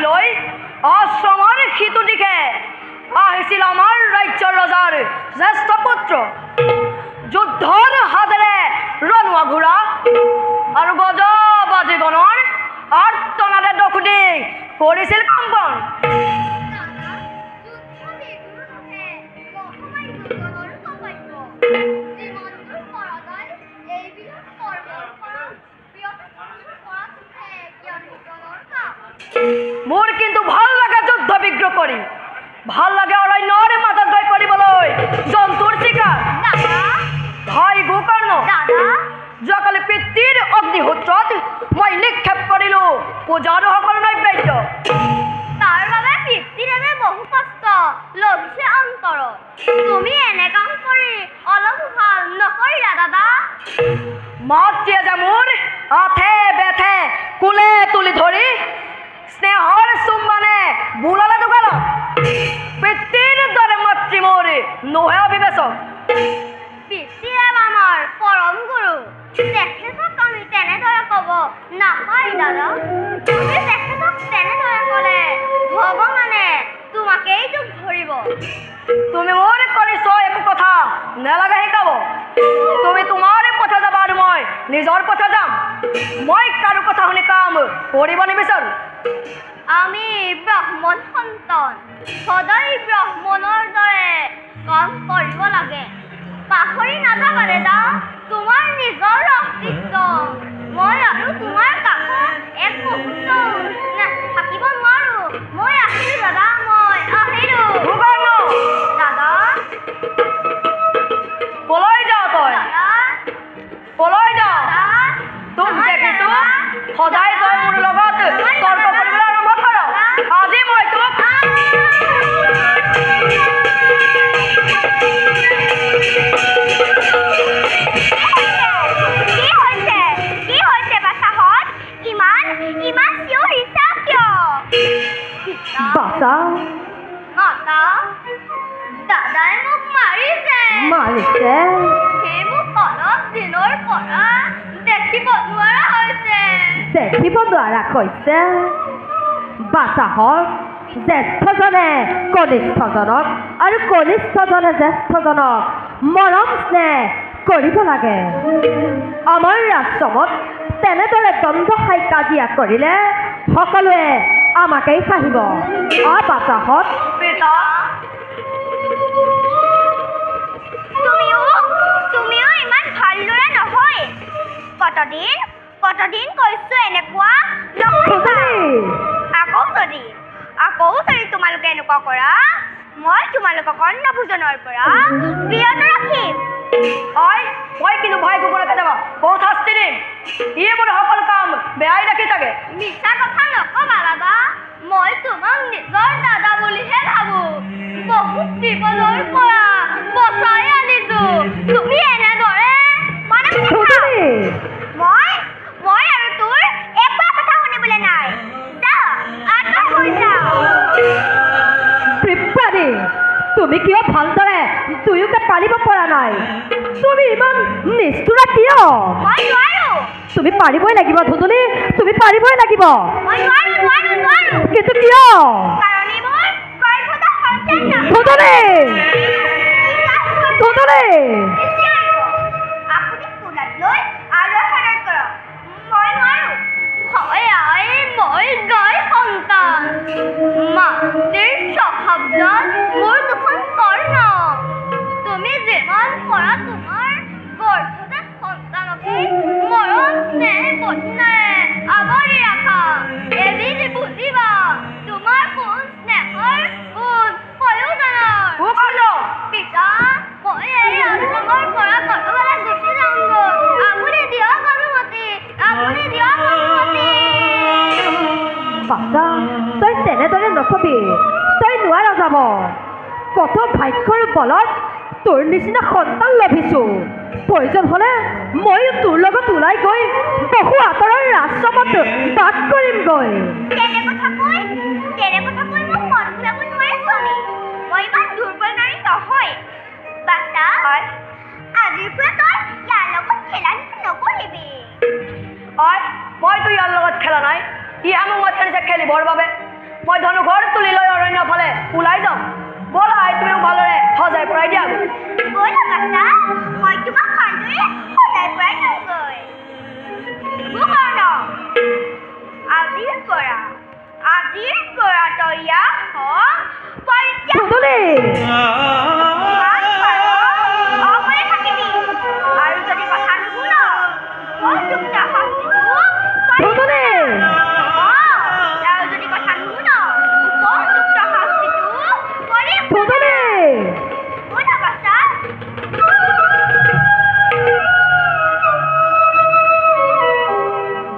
লৈ আশ্ৰমৰ সিটো দিশে আহিছিল আমাৰ ৰাজ্যৰ ৰজাৰ জ্যেষ্ঠ পুত্ৰ যুদ্ধৰ হাতেৰে ৰণুৱা ঘোঁৰা আৰু গজবাজিগণৰ আৰ্তনাদে দখুটি কৰিছিল কম্পন। মোৰ কিন্তু ভাল লাগে যুদ্ধ বিগ্ৰহ কৰি, ভাল লাগে অৰণ্যৰ মাজত গৈ কৰিবলৈ জন্তুৰ চিকাৰ। ভাই গোকৰ্ণ, যোৱাকালি পিতৃৰ অগ্নিহোত্ৰত মই নিক্ষেপ কৰিলোঁ পূজাৰুসকলৰ নৈবেদ্য। তাৰ বাবে পিতৃদেৱে বহু কষ্ট লভিছে অন্তৰত। তুমি এনে কাম কৰি অলপ ভাল নকৰিলা দাদা। মাতৃয়ে যে মোৰ আথে বেথে কোলে তুলি ধৰি স্নেহৰ চুম্বনে বুলালে দোকানত, পিতৃৰ দৰে মাতৃ মোৰ নোহে অবিবেচক। পিতৃদেৱ আমাৰ পৰম গুৰু, তেখেতক আমি তেনেদৰে ক'ব নাপায় দাদা। তুমি তেখেতক তেনেদৰে ক'লে ভগৱানে তোমাকেই দুখ ধৰিব। তুমি মোৰ কৰিছ একো কথা নেলাগে শিকাব। তুমি তোমাৰ পথে যাবা আৰু মই নিজৰ পথে যাম। মই কাৰো কথা শুনি কাম কৰিব নিবিচাৰোঁ। আমি ব্ৰাহ্মণ সন্তান, সদায় ব্ৰাহ্মণৰ দৰে কাম কৰিব লাগে। পাহৰি নাযাবা দাদা তোমাৰ নিজৰ অস্তিত্ব। মই আৰু তোমাৰ কাষত এক মুহূৰ্তও থাকিব নোৱাৰোঁ। মই আহিলোঁ দাদা, মই আহিলোঁ। দাদা কলৈ যাওঁ তই? কলৈ যাওঁ? তোক দেখিছোঁ সদায় তই মোৰ লগত তৰ্ক কৰিবলৈ আৰম্ভ কৰ। আজি মই তোক দাদাই মোক মাৰিছে। সেই মোক অলপ দিনৰ পৰা দেখিব নোৱাৰা হৈছে। বাচাহত জ্যেষ্ঠজনে কনিষ্ঠজনক আৰু কনিষ্ঠজনে জ্যেষ্ঠজনক মৰম স্নেহ কৰিব লাগে। আমাৰ আশ্ৰমত তেনেদৰে দ্বন্দ্বহাই কাজিয়া কৰিলে সকলোৱে আমাকেই চাহিব। বাচাহত তুমিও ইমান ভাল ল'ৰা নহয়। কতদিন কৈছো এনেকুৱা আকৌ যদি তোমালোকে এনেকুৱা কৰা, মই তোমালোকক অন্ন ভোজনৰ পৰা বিৰত ৰাখিম। মই কিন্তু ভাই গোপনকে যাবা বহুত শাস্তি দিম। ইয়ে মোৰ সকলো কাম বেয়াই ৰাখি থাকে। মিছা কথা নকবা দাদা, মই তোমাক নিজৰ দাদা বুলিহে ভাবোঁ। বহুত বিপদৰ পৰা বচাই আনিছো। তুমি এনেদৰে মই আৰু তোৰ একো কথা শুনিবলৈ নাই। তুমি কিয় ভালদৰে দুয়োকে পাৰিব পৰা নাই? তুমি ইমান নিষ্ঠুৰা কিয়? মই নোৱাৰো। তুমি পাৰিবই লাগিব ধুদুলি, তুমি পাৰিবই লাগিব। মই নোৱাৰো। কিন্তু কিয়? কাৰণ এইবোৰ গৰ্ভত সন্তান ধুদুলি আপুনি কোলাত লৈ আলোচনা কৰক। মই নোৱাৰো। মই গাই সন্তান। মাতৃৰ স্বভাৱজাত মোৰ দুখন কৰ্ণ। তুমি যিমান পৰা তোমাৰ গৰ্ভজাত সন্তানকে মৰম স্নেহ বন্ধনেৰে আৱৰি ৰাখা। এদিন বুজিবা তোমাৰ কোন স্নেহৰ কোন প্ৰয়োজনৰ। পিতা, মই এই আশ্ৰমৰ পৰা ক'ৰবালৈ গুচি যাওঁগৈ। আপুনি দিয়ক অনুমতি। বাচ্চা, তই তেনেদৰে নকবি। তই নোৱাৰা যাব। কত ভাগ্যৰ বলত তোৰ নিচিনা সন্তান লভিছোঁ। প্ৰয়োজন হ'লে ময়ো তোৰ লগত ওলাই গৈ বহু আঁতৰৰ আশ্ৰমত বাস কৰিমগৈ। তেনে কথা কৈ মোক মন ঘূৰাব নোৱাৰে স্বামী। মই ইমান দুৰ্বল নাৰী নহয়। বাচ্চা, আজিৰ পৰা তই ইয়াৰ লগত খেলা নকৰিবি। মইতো ইয়াৰ লগত খেলা নাই। ই আমাক মাতি আনিছে খেলিবৰ বাবে। মই ধনুঘৰ তুলি লৈ অৰণ্য ফালে ওলাই যাম ব'লা আই তুমি ভালদৰে সজাই পৰাই দিয়া ব'লা বাছা মই তোমাক ভালদৰে সজাই পৰাই দিমগৈ গোকৰ্ণ আজিৰ পৰা তই ইয়াক ধুনুলি অকলে থাকিবি আৰু যদি কথা নুশুন উপযুক্ত শাস্তিটো ধুনুলি আৰু যদি কথা নুশুন উপযুক্ত শাস্তিটো কৰিম ধুনুলি ব'লা বাছা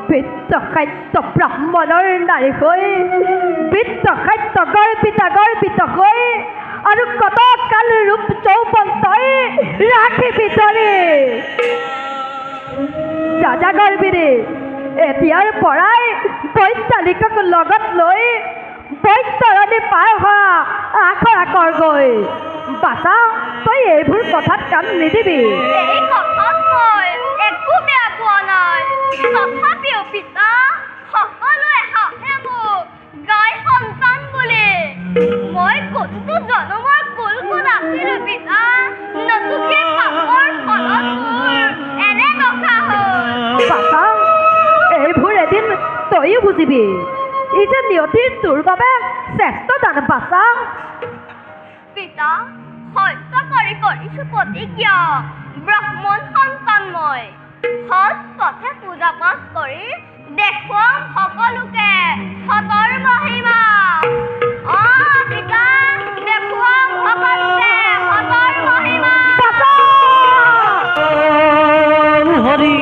বিত্তখাদ্য ব্ৰাহ্মণৰ নাৰী হৈ বিত্তখাদ্য গৰ্বিত হৈ আৰু কত কাল ৰূপ যৌৱন তই ৰাখিবি ধৰি ৰাজা গৰ্বিনী এতিয়াৰ পৰাই বৈতালিকক লগত লৈ বৈতৰণি পাৰ হোৱা আখৰা কৰগৈ বাছা তই এইবোৰ কথাত কাম নিদিবি এই কথাত মই একো বেয়া পোৱা নাই তথাপিও পিতা সকলোৱে হাঁহে মোক গাই সন্তান বুলি মই কোনটো জনমৰ কুল গুণ আছিলো পিতা নতুনকে পাপৰ ফলত মোৰ এনে দশা হ'ল বাছা এইবোৰ এদিন তইও বুজিবি ই যে নিয়তিৰ তোৰ বাবে শ্ৰেষ্ঠ দান বাছা পিতা সত্য কৰি কৰিছো প্ৰতিজ্ঞা ব্ৰাহ্মণ সন্তান মই সৎ পথে পূজা পাঠ কৰি দেখুৱাম সকলোকে সতৰ মহিমা পিতা দেখুৱাম সকলোকে সতৰ মহিমা হৰি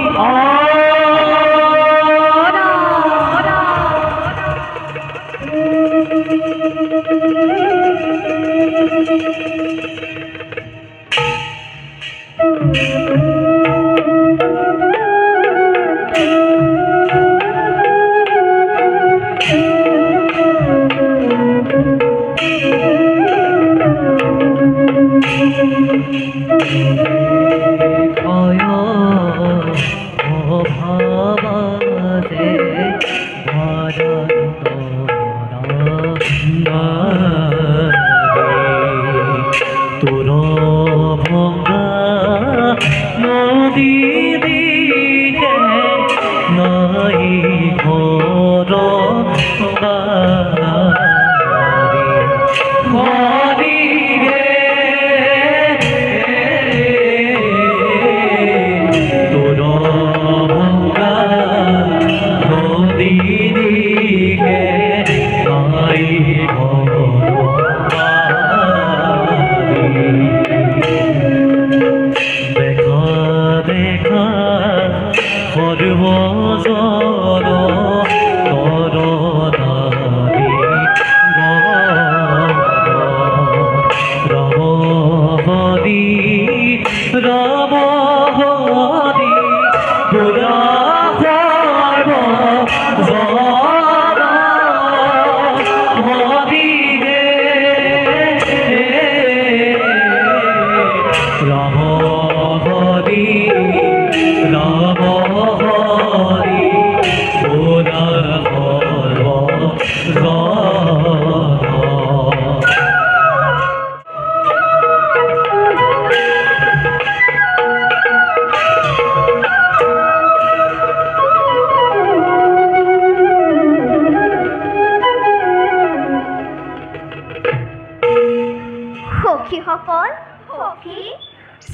সখীসকল সখী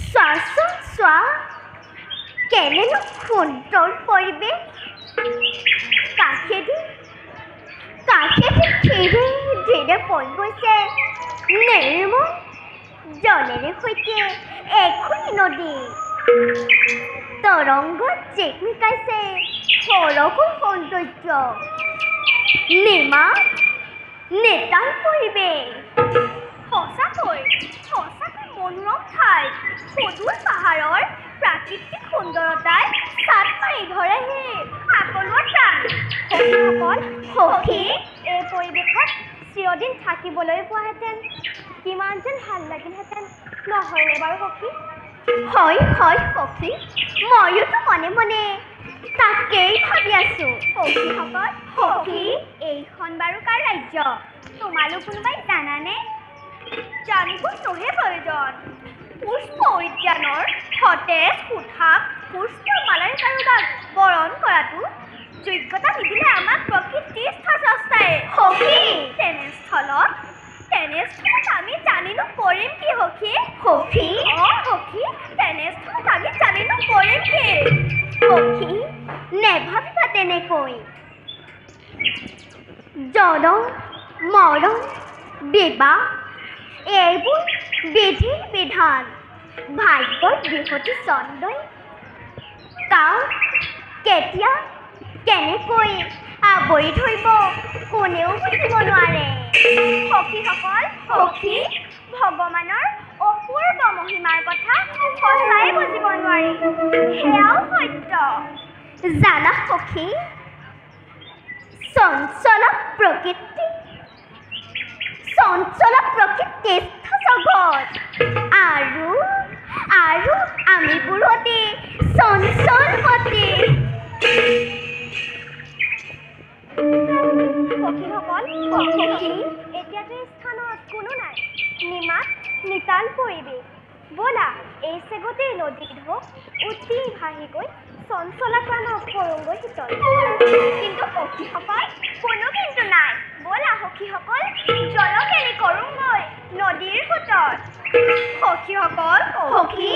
চোৱাচোন চোৱা কেনেনো সুন্দৰ পৰিৱেশ কাষেদি ধীৰে ধীৰে বৈ গৈছে নিৰ্মল জলেৰে সৈতে এখনি নদী তৰংগত জিকমিকাইছে সৰগৰ সৌন্দৰ্য নিতাই পৰিৱেশ সঁচাকৈ মনোৰম ঠাই সদূৰ পাহাৰৰ প্ৰাকৃতিক সুন্দৰতাই চাট মাৰি ধৰেহি সকলোৰ প্ৰাণ সখীসকল সখী এই পৰিৱেশত চিৰদিন থাকিবলৈ পোৱাহেঁতেন কিমান যেন ভাল লাগিলহেঁতেন নহয়নে বাৰু সখী হয় সখী ময়োতো মনে মনে তাকেই ভাবি আছো সখীসকল। সখী, এইখন বাৰু কাৰ ৰাজ্য তোমালোক কোনোবাই জানানে? জানিব নহে প্ৰয়োজন। পুষ্প উদ্যানৰ সতেজ সুঠাম পুষ্পমালাৰ কাৰোবাক বৰণ কৰাটো যোগ্যতা নিদিলে আমাক প্ৰকৃতিস্থ সস্তাই। সখী, তেনেস্থলত আমি জানিনো কৰিম কি সখী? সখী, সখী, তেনেস্থলত আমি জানিনো কৰিম কি? সখী, নেভাবিবা তেনেকৈ। জনম মৰণ বিবাহ এইবোৰ বিধিৰ বিধান। ভাগ্যৰ বৃহতি চন্দ্ৰই কাক কেতিয়া কেনেকৈ আৱৰি ধৰিব কোনেও বুজিব নোৱাৰে। সখীসকল, সখী, ভগৱানৰ অপূৰ্ব মহিমাৰ কথা সঁচাই বুজিব নোৱাৰি, সেয়াও সত্য। জানা সখী, চঞ্চল প্ৰকৃতিস্থ জগত আৰু আমিবোৰ অতি চঞ্চলমতী। সখীসকল, সখী, এতিয়াতো এই স্থানত কোনো নাই। নিতাল পৰিৱেশ। ব'লা এই চেগতেই নদীত হওক উঠি ভাহি গৈ চঞ্চলা প্ৰাণক কৰোঁগৈ শীতল। কিন্তু সখীসকল, কোনো কিন্তু নাই। ব'লা সখীসকল, জলকেলি কৰোঁগৈ নদীৰ সোঁতত। সখীসকল, সখী,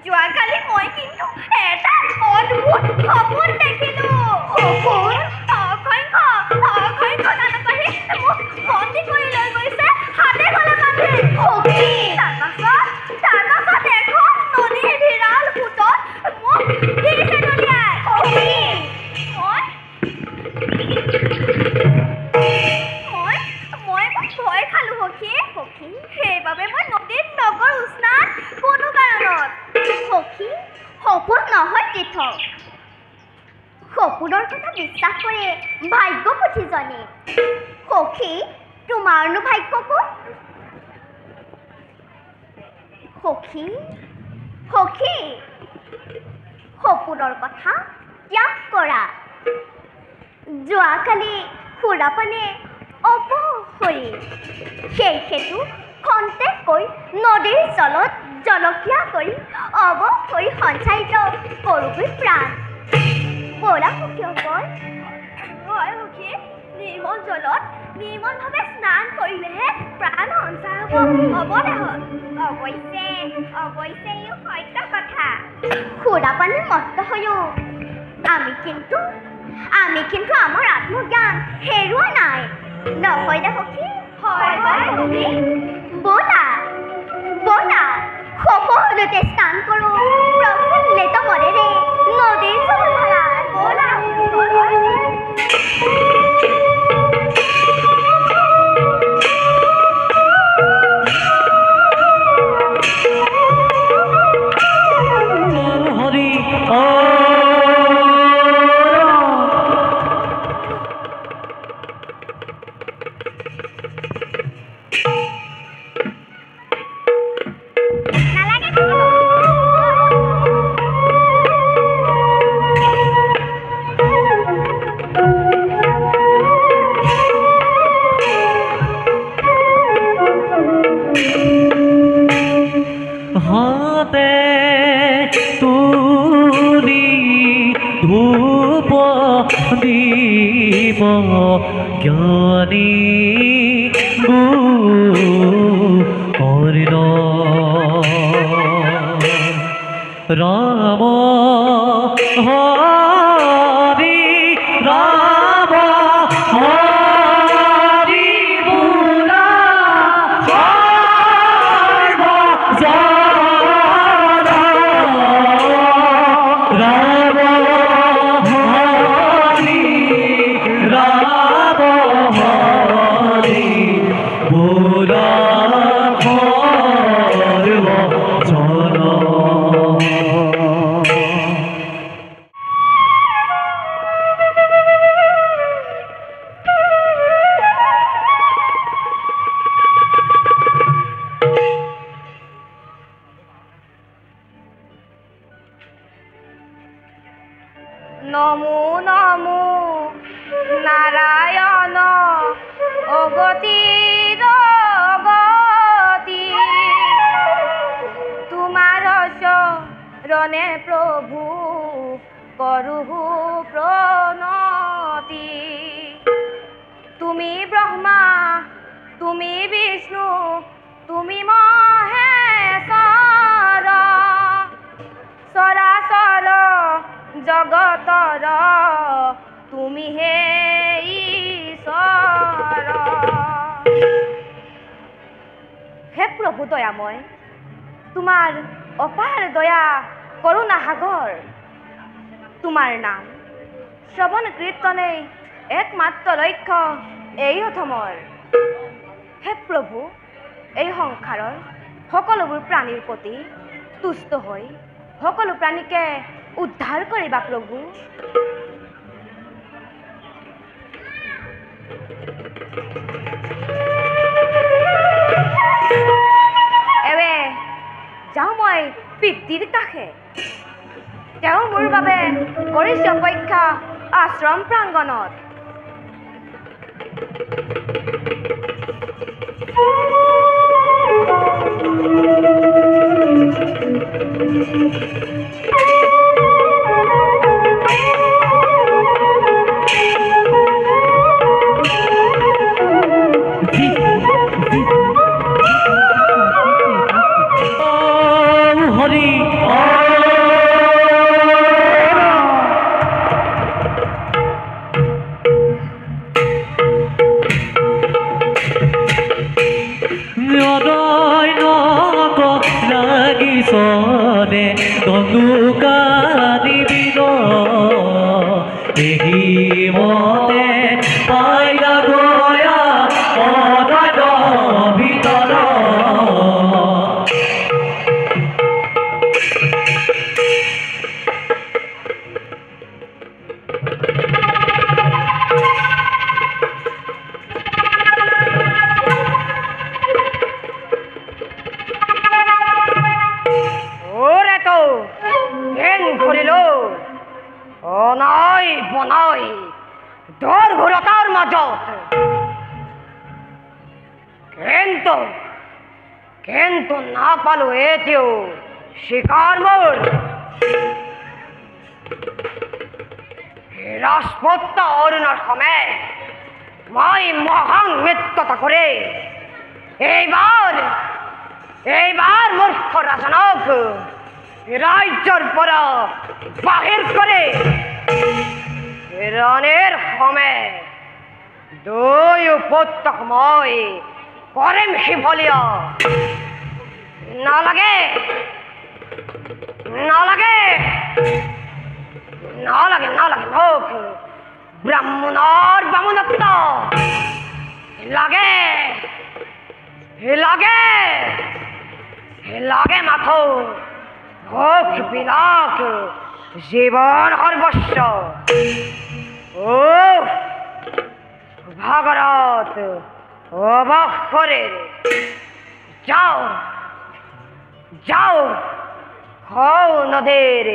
যোৱাকালি মই কিন্তু এটা অদ্ভুত সপোন দেখিলো। সপোন? অসংখ্য দানৱই মোক বন্দী কৰি লৈ গৈছে হাতে গলে বান্ধি। সখী, তাৰপাছত এখন নদীৰ বিৰাল সোঁতত মোক দিছে দলিয়াই। সখী, মই ভয় খালো সখী। সখী, সেইবাবে মই নদীত নগলো স্নান কোনো কাৰণত। সখী, সপোন নহয় তীৰ্থ। সপোনৰ কথা বিশ্বাস কৰে ভাগ্য পুথিজনে। সখী, তোমাৰনো ভাগ্য ক'ত? সখী, সখী, সপোনৰ কথা ত্যাগ কৰা। যোৱাকালি সুৰাপানে অপহৰি সেই সেতু খন্তেককৈ নদীৰ জলত জলক্ৰিয়া কৰি অৱসৰি সঞ্চাৰিত কৰোগৈ প্ৰাণ। ব'লা সখীসকল। হয় সখী, নিৰ্মল জলত নিৰ্মলভাৱে স্নান কৰিলেহে প্ৰাণ সঞ্চাৰ হ'ব দেহত। অৱশ্যে ইও সত্য কথা। সুৰাপানে মত্ত হৈও আমি কিন্তু আমাৰ আত্মজ্ঞান হেৰুওৱা নাই, নহয় দে সখী? হয় সখী। ব'লা সকলোতে স্নান কৰোঁ প্ৰফুল্লিত মনেৰে নদীৰ জলধাৰাত। ব'লা হরি হাতে তুলি ধূপ দিব জ্ঞানী কর্ণ রাম হরি রাম হরি বুলা Oh গতির গতি তোমার শরণে প্রভু করুহু প্রণতি তুমি ব্রহ্মা তুমি বিষ্ণু তুমি মহেশ্বর সরাসর জগতর তুমি হে ঈশ্বর। হে প্রভু দয়াময়, তোমার অপার দয়া করুণা সাগর, তোমার নাম শ্ৰৱণ কীৰ্তনে একমাত্ৰ লক্ষ্য এই অধমৰ। হে প্ৰভু, এই সংসাৰৰ সকলোবোৰ প্ৰাণীৰ প্ৰতি তুষ্ট হৈ সকলো প্ৰাণীকে উদ্ধাৰ কৰিবা প্ৰভু। এৱে যাওঁ মই পিতৃৰ কাষে, তেওঁ মোৰ বাবে কৰিছে অপেক্ষা আশ্ৰম প্ৰাংগণত। হৰি লাগিছনে গংগুকানি বিন এই মতে পাইলা গয়া অনয় ভিতৰ অনাই বনাই দৰ ঘূৰতাৰ মাজত কিন্তু নাপালো এতিয়াও শিকাৰ মোৰ ৰাজপুত্ৰ অৰুণৰ সমেত মই মহান মিত্ৰতা কৰে এইবাৰ মূৰ্খ ৰাজনক ৰাজ্যৰ পৰা বাহিৰ কৰে ৰণৰ সমেত দুই পুত্ৰক মই কৰিম শিফলীয়া। নালাগে নালাগে নালাগে নালাগে মোক ব্ৰাহ্মণৰ বামুণত্ব লাগে লাগে লাগে মাথো ভোগ বিলাক জীবন সর্বস্ব। ও ভাগরত অবক্ষরে যাও যাও হও নদের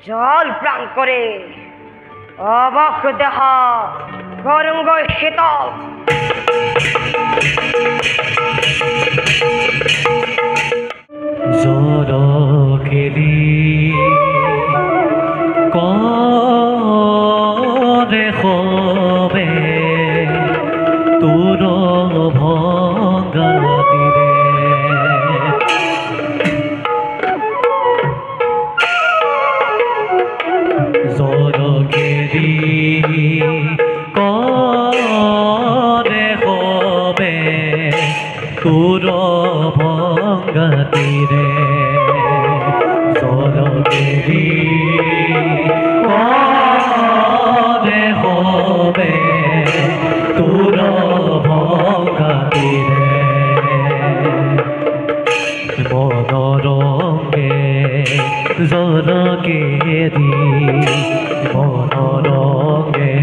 জল প্রাণ করে অবক্ষ দেহা গরঙ্গ শীতল। জরকেলি করে হবে তোর ভঙ্গা তীরে জরকেলি করে হবে তোর ভঙ্গা তীরে জলকেরি করে হবে তোর ভঙ্গা তীরে মনোরঙ্গে জলকেরি মনোরঙ্গে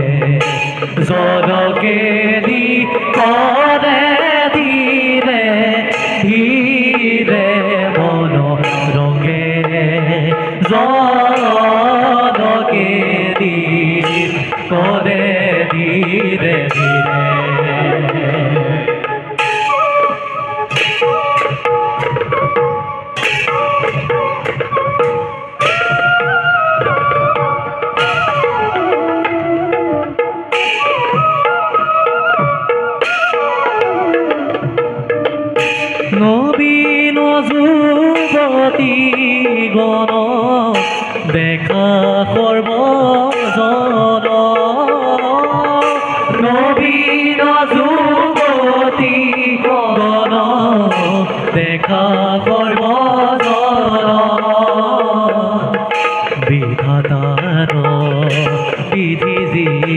জলকেরি করে ধীরে ধীরে মনোরঙ্গে জলকেরি করে ধীরে ধীরে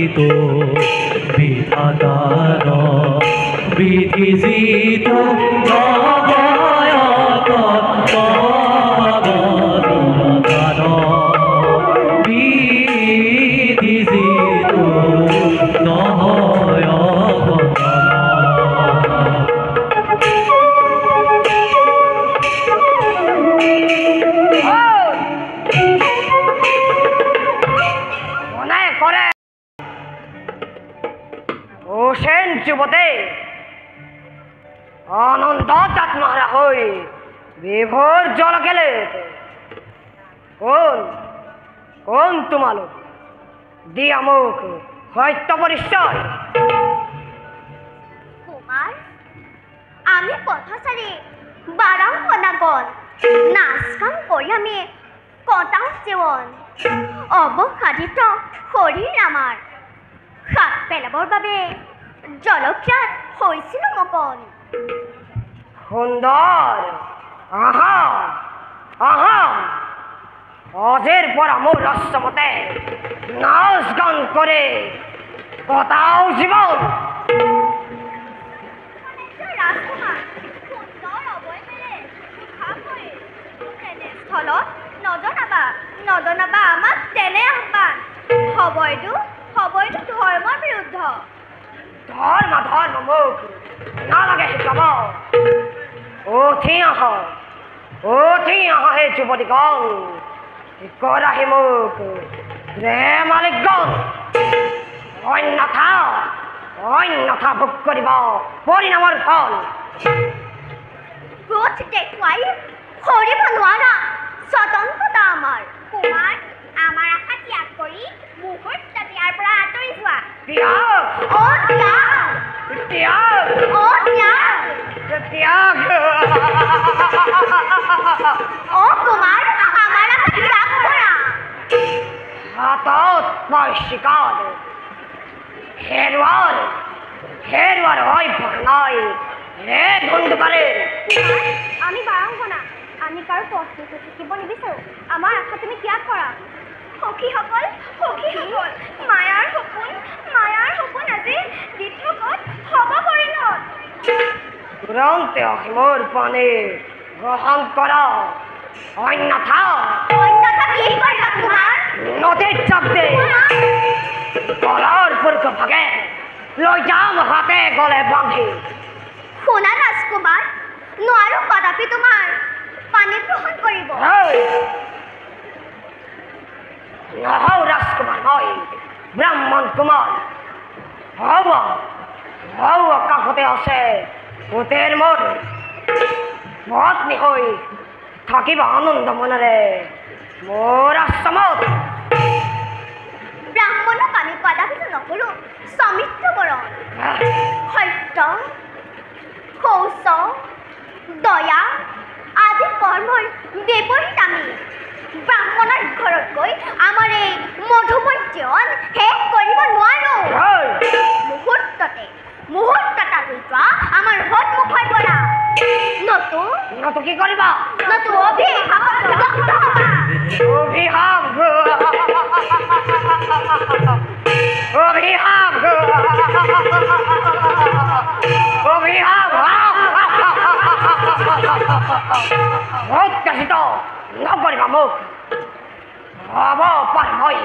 যিটো বিধাতাৰ বিধি যিটো নবয়ত পৱনতান বিধি যিটো নহয় মনে করে ও সেন যুবতে আনন্দ চাতমারা হই বিভোর জল গেলে কোন কোন তোমালোক দিয়া মুখ সত্য পরিচয় কুমার আমি পথচারী বারাঙ্গনাগণ নাচ কাম কৰি আমি কটাও জীৱন অৱসাদিত শৰীৰ আমাৰ হাত পেলাবৰ বাবে জলখ্যাত হৈছিলো মকন সুন্দৰ আহা আহা অজেৰ পৰা মোৰ ৰসমতে নাচ গান কৰে কটাও জীবন ৰাজকুমাৰ সুন্দৰ অৱয়বেৰে উঠাকৈ তেনেস্থলত নজনাবা আমাক তেনে আহ্বান হবইতো ধৰ্মৰ বিৰুদ্ধ ধৰ্ম ধৰ্ম মুখ না লাগে শিকাব উঠি আহ হে যুৱতী গণ কৰাহি মুখ প্ৰেমালিক গণ অন্যথা ভোগ কৰিব পৰিণামৰ ফল ক্ৰোধ দেখুৱাই সৰিব নোৱাৰা স্বতন্ত্ৰতা আমাৰ কুমাৰ আমাৰ আশা ত্যাগ কৰি মুহূৰ্তত ইয়াৰ পৰা আঁতৰি যোৱা ত্যাগ অ' ত্যাগ ত্যাগ অ' ত্যাগ ত্যাগ অ' কুমাৰ আমাৰ আশা ত্যাগ কৰা হাতত মই শিকাৰ হেৰুয়াৰ অভ্যাস নাই হে ধুন্দুকাৰে আমি বাৰাংগনা আমি কাৰো পথ থাকিব নিবিচাৰোঁ আমাৰ আশা তুমি ত্যাগ কৰা সখীসকল মায়াৰ সপোন আজি দিঠকত হ'ব পৰিণত তুৰন্তে অসীমৰ পানী গ্ৰহণ কৰ অন্যথা কি কৰিবা কুমাৰ নদীৰ চাপ দে গলৰ পুৰুষ ভাগে লৈ যাম হাতে গলে বান্ধি শুনা ৰাজকুমাৰ নোৱাৰো কদাপি তোমাৰ পানী গ্ৰহণ কৰিব নহও ৰাজকুমাৰ মই ব্ৰাহ্মণ কুমাৰ হব কাষতে আছে পুতেৰ মোৰ পত্নী হৈ থাকিবা আনন্দ মনেৰে মোৰ আশ্ৰমত ব্ৰাহ্মণক আমি কদাপিতো নকৰোঁ সমিত্ৰবৰণ সত্য শৌচ দয়া আদি কৰ্মৰ বিপৰীত আমি ব্ৰাহ্মণৰ ঘৰত গৈ আমাৰ এই মধুময় জীৱন শেষ কৰিব নোৱাৰোঁ মুহূৰ্ততে আঁতৰি যোৱা আমাৰ সন্মুখৰ পৰা নতু কি কৰিবা নতু অভিশাপত দগ্ধ হ'বা অত্যাচিত নকৰিবা মোক হব পাৰে মই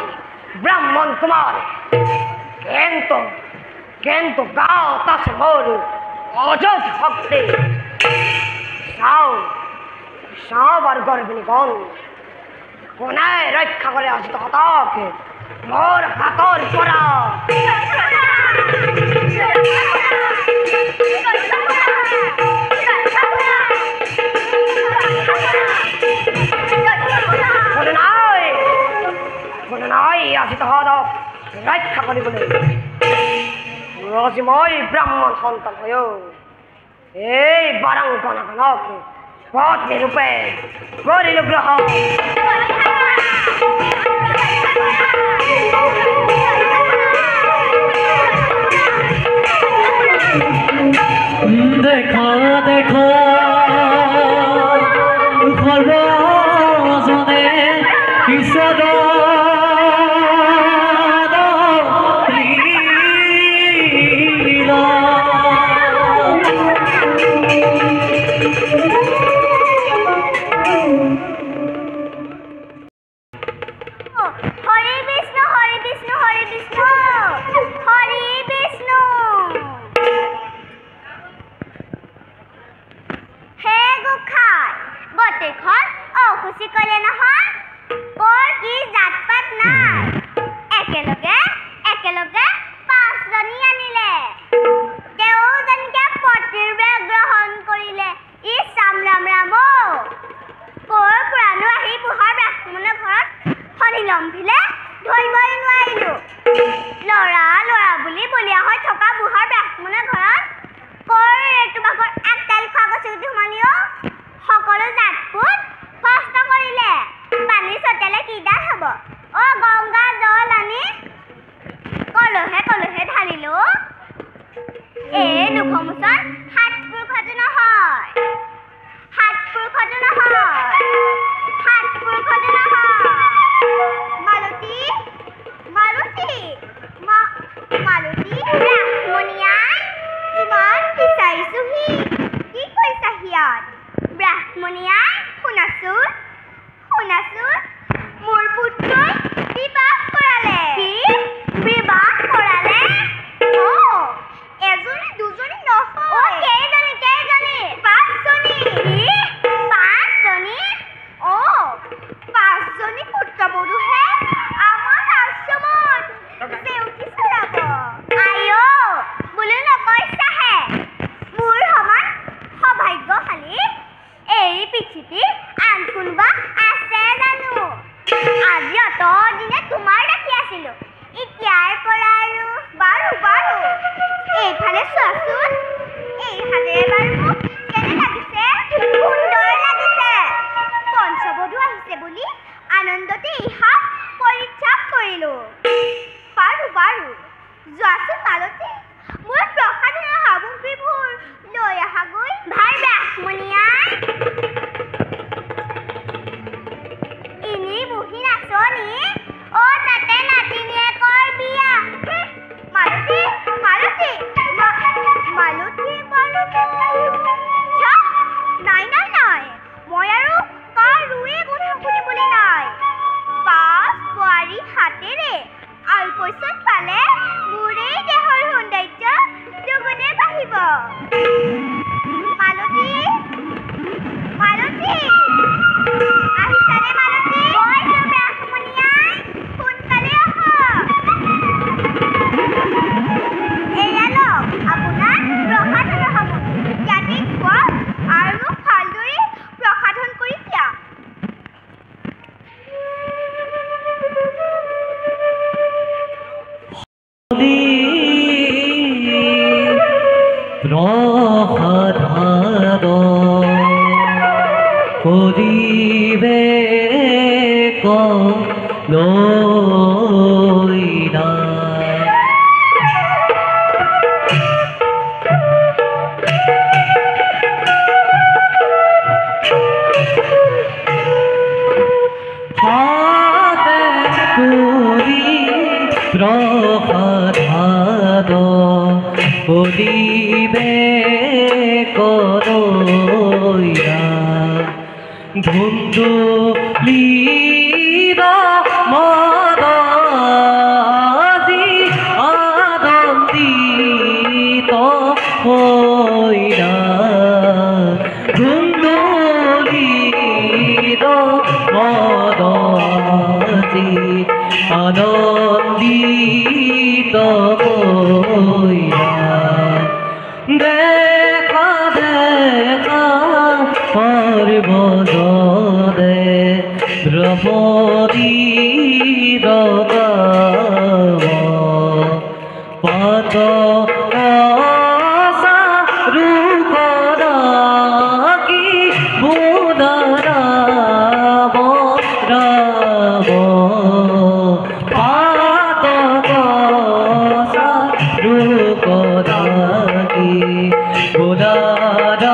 ব্ৰাহ্মণ কুমাৰ কিন্তু গাঁৱত আছে মোৰ অযুত শক্তি চাওঁ বাৰু গৰ্ভিণী গণ কোনে ৰক্ষা কৰে আজি তহঁতক মোৰ হাতৰ পৰা কোনো নাই আজি তহঁতক ৰক্ষা কৰিবলৈ আজি মই ব্ৰাহ্মণ সন্তান হৈও এই বাৰাংগনাখনক পত্নী ৰূপে কৰিলো গ্ৰহণ দেখা সৰ্বজনে ঈশ্বৰ থকা বুঢ়াৰ ব্ৰাহ্মণৰ ঘৰত তোমাকৰ আগডাল খোৱা গছগুটি সোমালিও সকলো জাতপুত কষ্ট কৰিলে পানী ছটিয়ালে কিডাল হ'ব অ গংগা জল আনি কলহে কলহে ঢালিলো এই দুখমোচন সাতপুৰুষতো নহয় মালতী ব্ৰাহ্মণীয়াই ইমান বিচাৰিছোহি কি কৈছা হিয়াত ব্ৰাহ্মণীয়াই শুনাচোন মোৰ পুত্ৰই বিবাহ কৰালে বিবাহ কৰালে এজনী দুজনী নহয় কেইজনী পাঁচজনী পাঁচজনী পুত্ৰবধূহে আমাৰ আশ্ৰমত জেউতি চৰাব আইও বোলো নকৈছাহে মোৰ সমান সৌভাগ্যশালী এই পৃথিৱীত আন কোনোবা আছে জানো আজি অত দিনে তোমাৰ দেখি আছিলো এতিয়াৰ পৰা আৰু বাৰু এইফালে চোৱাচোন এইফালে বাৰু মোক কেনে লাগিছে সুন্দৰ লাগিছে পঞ্চবধূ আহিছে বুলি আনন্দতে ইহাত পৰিত্যাগ কৰিলো বাৰু যোৱাচোন মালতী মোৰ প্ৰসাদনৰ সামগ্ৰীবোৰ লৈ আহাগৈ ভাই ব্ৰাহ্মণীয়াই এনেই বহি নাচনি অ তাতে নাতিনীয়েকৰ বিয়া মালতী নাই মই আৰু কাৰোৱে কথা শুনিবলৈ নাই পাঁচ বোৱাৰী হাতেৰে আলপৈচান পালে মোৰেই দেহৰ সৌন্দৰ্য দুগুণে বাঢ়িব মালতী আহিছানে মালতী কৈছো ব্ৰাহ্মণীয়াই সোনকালে আহা এয়া লওক আপোনাৰ প্ৰসাধনৰ সামগ্ৰী ইয়াতে খোৱা আৰু মোক ভালদৰে প্ৰসাধন কৰি দিয়া প্রসাদ করিবে লইনা হাতে করি প্রসাদ করিবে করইয়া ধুন্দুলির মদাজি আনন্দিত হইয়া ধুন্দুলির মদাজি আনন্দিত হইয়া দেখা পর্বদে দ্রৌপদী পাত রূপী বুদরা পাত রূপী বুদরা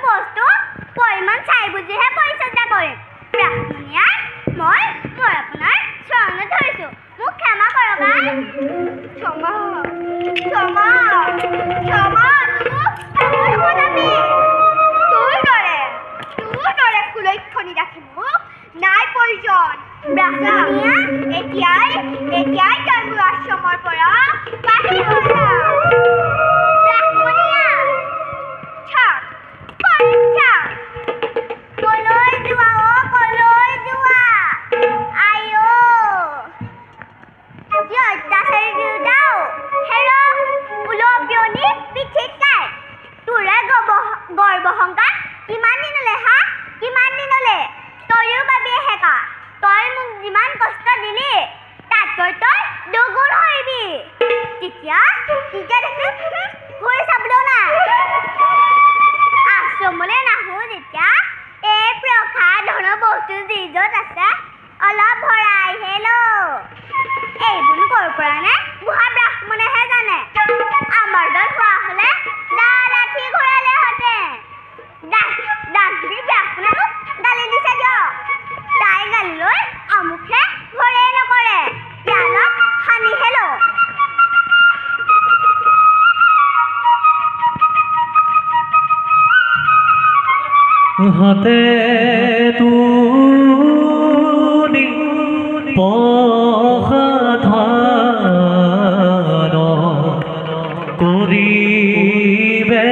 বস্তু পৰিমাণ চাই বুজিহে পৰিচৰ্যা কৰিম। ব্ৰাহ্মণীয়াই মই আপোনাৰ চৰণত ধৰিছোঁ, মোক ক্ষমা কৰক। ক্ষমা ক্ষমা ক্ষমা তোৰ দৰে কুলক্ষণী ৰাখি মোক নাই প্ৰয়োজন। ব্ৰাহ্মণীয়া এতিয়াই তই মোৰ আশ্ৰমৰ পৰা বাহিৰ হৈ যা। ব্ৰাহ্মণীয়া কলৈ যোৱা কলৈ যোৱা? আইও অত্যাচাৰী দুটাও হেৰ উলপিয়নি পিঠিত নাই। তোৰে গৰ্বহংকাৰ কিমান দিনলে কিমান দিনলে? তইও পাবি হেকা। তই মোক যিমান কষ্ট দিলি তাতকৈ তই দুগুণ হৰিবি। তেতিয়া দেখিম ঘূৰি চাবলৈও নাই। আশ্ৰমলৈ নাহোঁ যেতিয়া এই প্ৰসাদ ধৰণৰ বস্তু যি য'ত আছে অলপ ভৰাইহে লওঁ। এইবোৰ ক'ৰ পৰা নে বুঢ়া ব্ৰাহ্মণেহে জানে। আমাৰ দল হোৱা হ'লে লাঠি ঘূৰালেহেঁতেন। ব্ৰাহ্মণে মোক গালি দিছে কিয়? তাই গালি লৈ আমুকহে ভৰেই নকৰে। ইয়ালক সানিহে লওঁ। হাতে তুলি পসাধান কৰিবে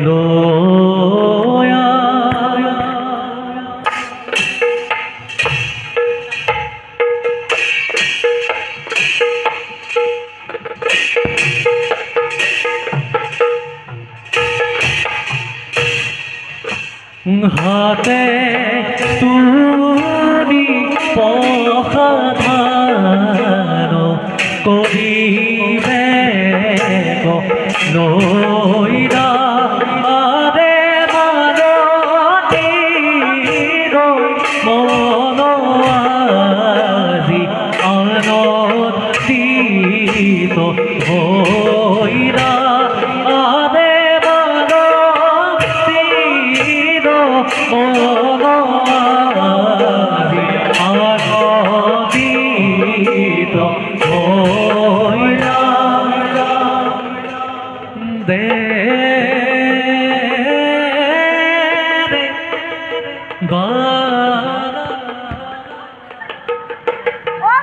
লয়া। হাতে তুলি পসাধান কৰিবে লয়া। আৰে মানতি মন আজি আনন্দিত হৈৰা।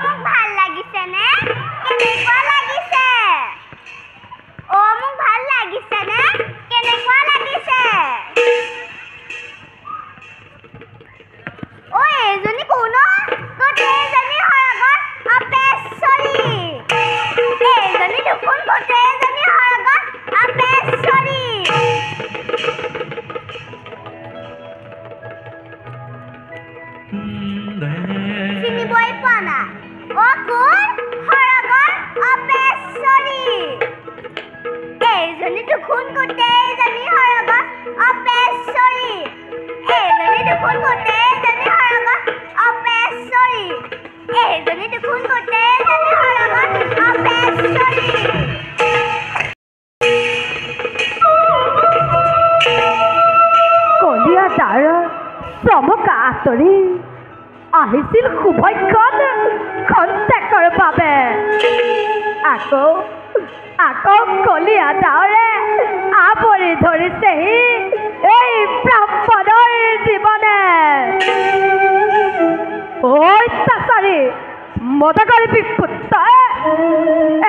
মোক ভাল লাগিছে নে? কেনেকুৱা লাগিছে? মোক ভাল লাগিছে নে? কেনেকুৱা লাগিছে? এইজনী কোন? গোটেইজনী হৰগৰ অপেশ্বৰী। এইজনী দেখোন গোটেইজনী হৰগৰ অপেশ্বৰী। চিনিবই পোৱা নাই। কোন? হৰগৰ অপেশ্বৰী। এইজনী দেখোন গোটেইজনী হৰগৰ অপেশ্বৰী। এইজনী দেখোন গোটেইজনী হৰগৰ অপেশ্বৰী। এইজনী দেখোন গোটেইজনী হৰগৰ অপেশ্বৰী। কলীয়া তাৰ চমকা আঁতৰি আহিছিল শুভক্ষণ খন্তেকৰ বাবে। আকৌ কলীয়া ডাৱৰে আৱৰি ধৰিছেহি এই ব্ৰাহ্মণৰ জীৱনে। অত্যাচাৰী মদকাৰী পুত্ৰই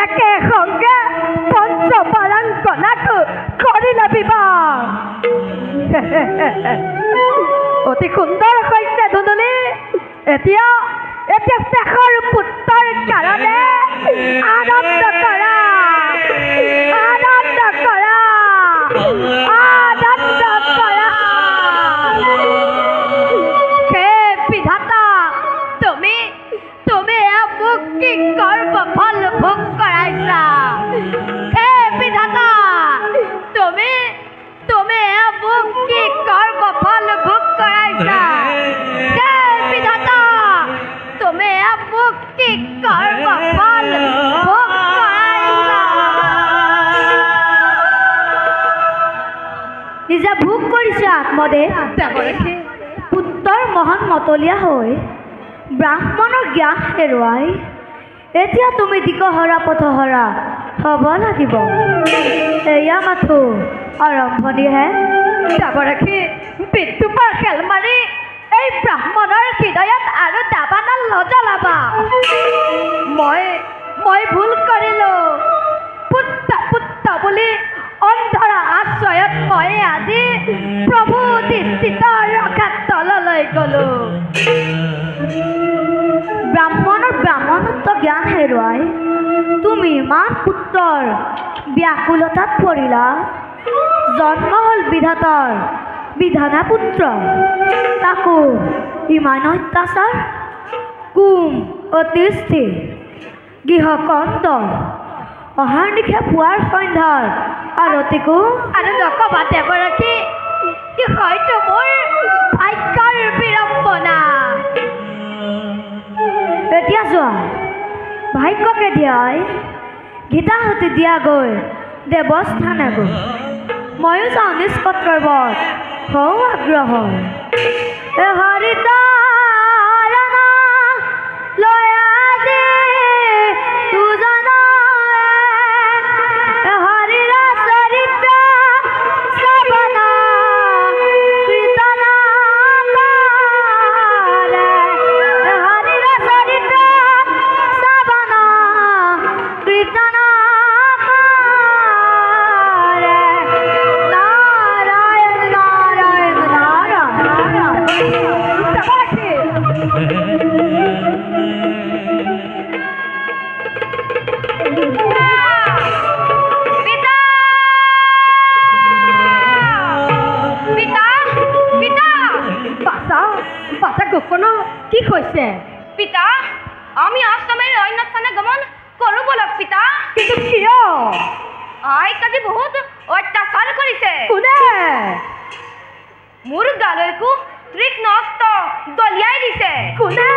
একে সংগে পঞ্চপাৰাংগনাক কৰিলে বিবাহ। অতি সুন্দৰ হৈছে ধুনুলি। এতিয়া শেষৰ পুত্ৰৰ কাৰণে আনন্দ কৰা, আনন্দ কৰা, আনন্দ কৰা। হে বিধাতা, তুমি মোক কি কৰ্ম ফল ভোগ কৰাইছা? হে বিধাতা, তুমি মোক কি কৰ্ম ফল ভোগ কৰাইছা? হে বিধাতা, তুমি মোক কি কৰ্ম ফল ভোগ কৰাইছা? আত্মদেৱ দেৱৰক্ষী পুত্ৰৰ মহান মতলীয়া হৈ ব্ৰাহ্মণৰ জ্ঞান হেৰুৱাই এতিয়া তুমি দিশহৰা পথহৰা হ'ব লাগিব। এয়া মাথো আৰম্ভণিহে। দেৱৰক্ষী বিদ্যুতৰ খেল মাৰি এই ব্ৰাহ্মণৰ হৃদয়ত আৰু দাবানাল নজ্বলাবা। মই ভুল কৰিলো। পুত্ৰ বুলি অন্ধৰা আশ্ৰয়ত মই আজি প্ৰভু দৃষ্টিত ৰখাত তললৈ গলো। ব্ৰাহ্মণত্ব জ্ঞান হেৰুৱাই তুমি ইমান পুত্ৰৰ ব্যাকুলতাত পৰিলা। জন্ম হ'ল বিধাতাৰ বিধানা পুত্ৰ, তাকো ইমান অত্যাচাৰ। কুম অতিষ্ঠি গৃহকণ্ড অহাৰ নিশে পুৱাৰ সন্ধ্যাৰ আৰতিকো আৰু নকবা দেৱৰক্ষী, কি হয়তো মোৰ ভাগ্যৰ বিড়ম্বনা। এতিয়া যোৱা ভাগ্যকে দিয়াই গীতাহতি দিয়াগৈ দেৱস্থানে গৈ ময়ো যাওঁ নিষ্পত্ৰৰ বত হওঁ আগ্ৰহ। হৰিতা কি হৈছে? পিতা, আমি আশ্ৰমেৰ অন্য স্থানে গমন কৰো বলক পিতা। কিন্তু কিয়? আইক আজি বহুত অত্যাচাৰ কৰিছে। কোনে? মোৰ গালৈকো তীক্ষ্ণ অস্ত্ৰ দলিয়াই দিছে। কোনে?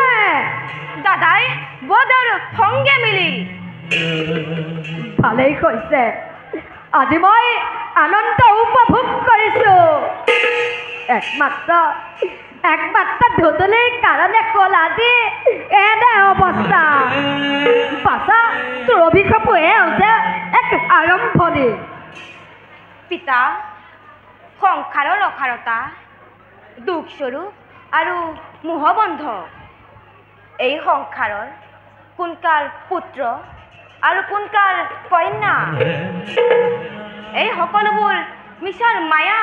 দাদাই বদৰ সংগে মিলি। ভালেই কৈছে, আজি মই আনন্দ উপভোগ কৰিছো। একমাত্ৰ ধুতলিৰ কাৰণে হ'ল আজি এনে অৱস্থা। পাছা তোৰ অভিশাপহে হৈছে এক আৰম্ভণি। পিতা, সংসাৰৰ অসাৰতা, দুখস্বৰূপ আৰু মোহবন্ধ। এই সংসাৰৰ কোনকাৰ পুত্ৰ আৰু কোনকাৰ কন্যা, এই সকলোবোৰ মিছাৰ মায়া।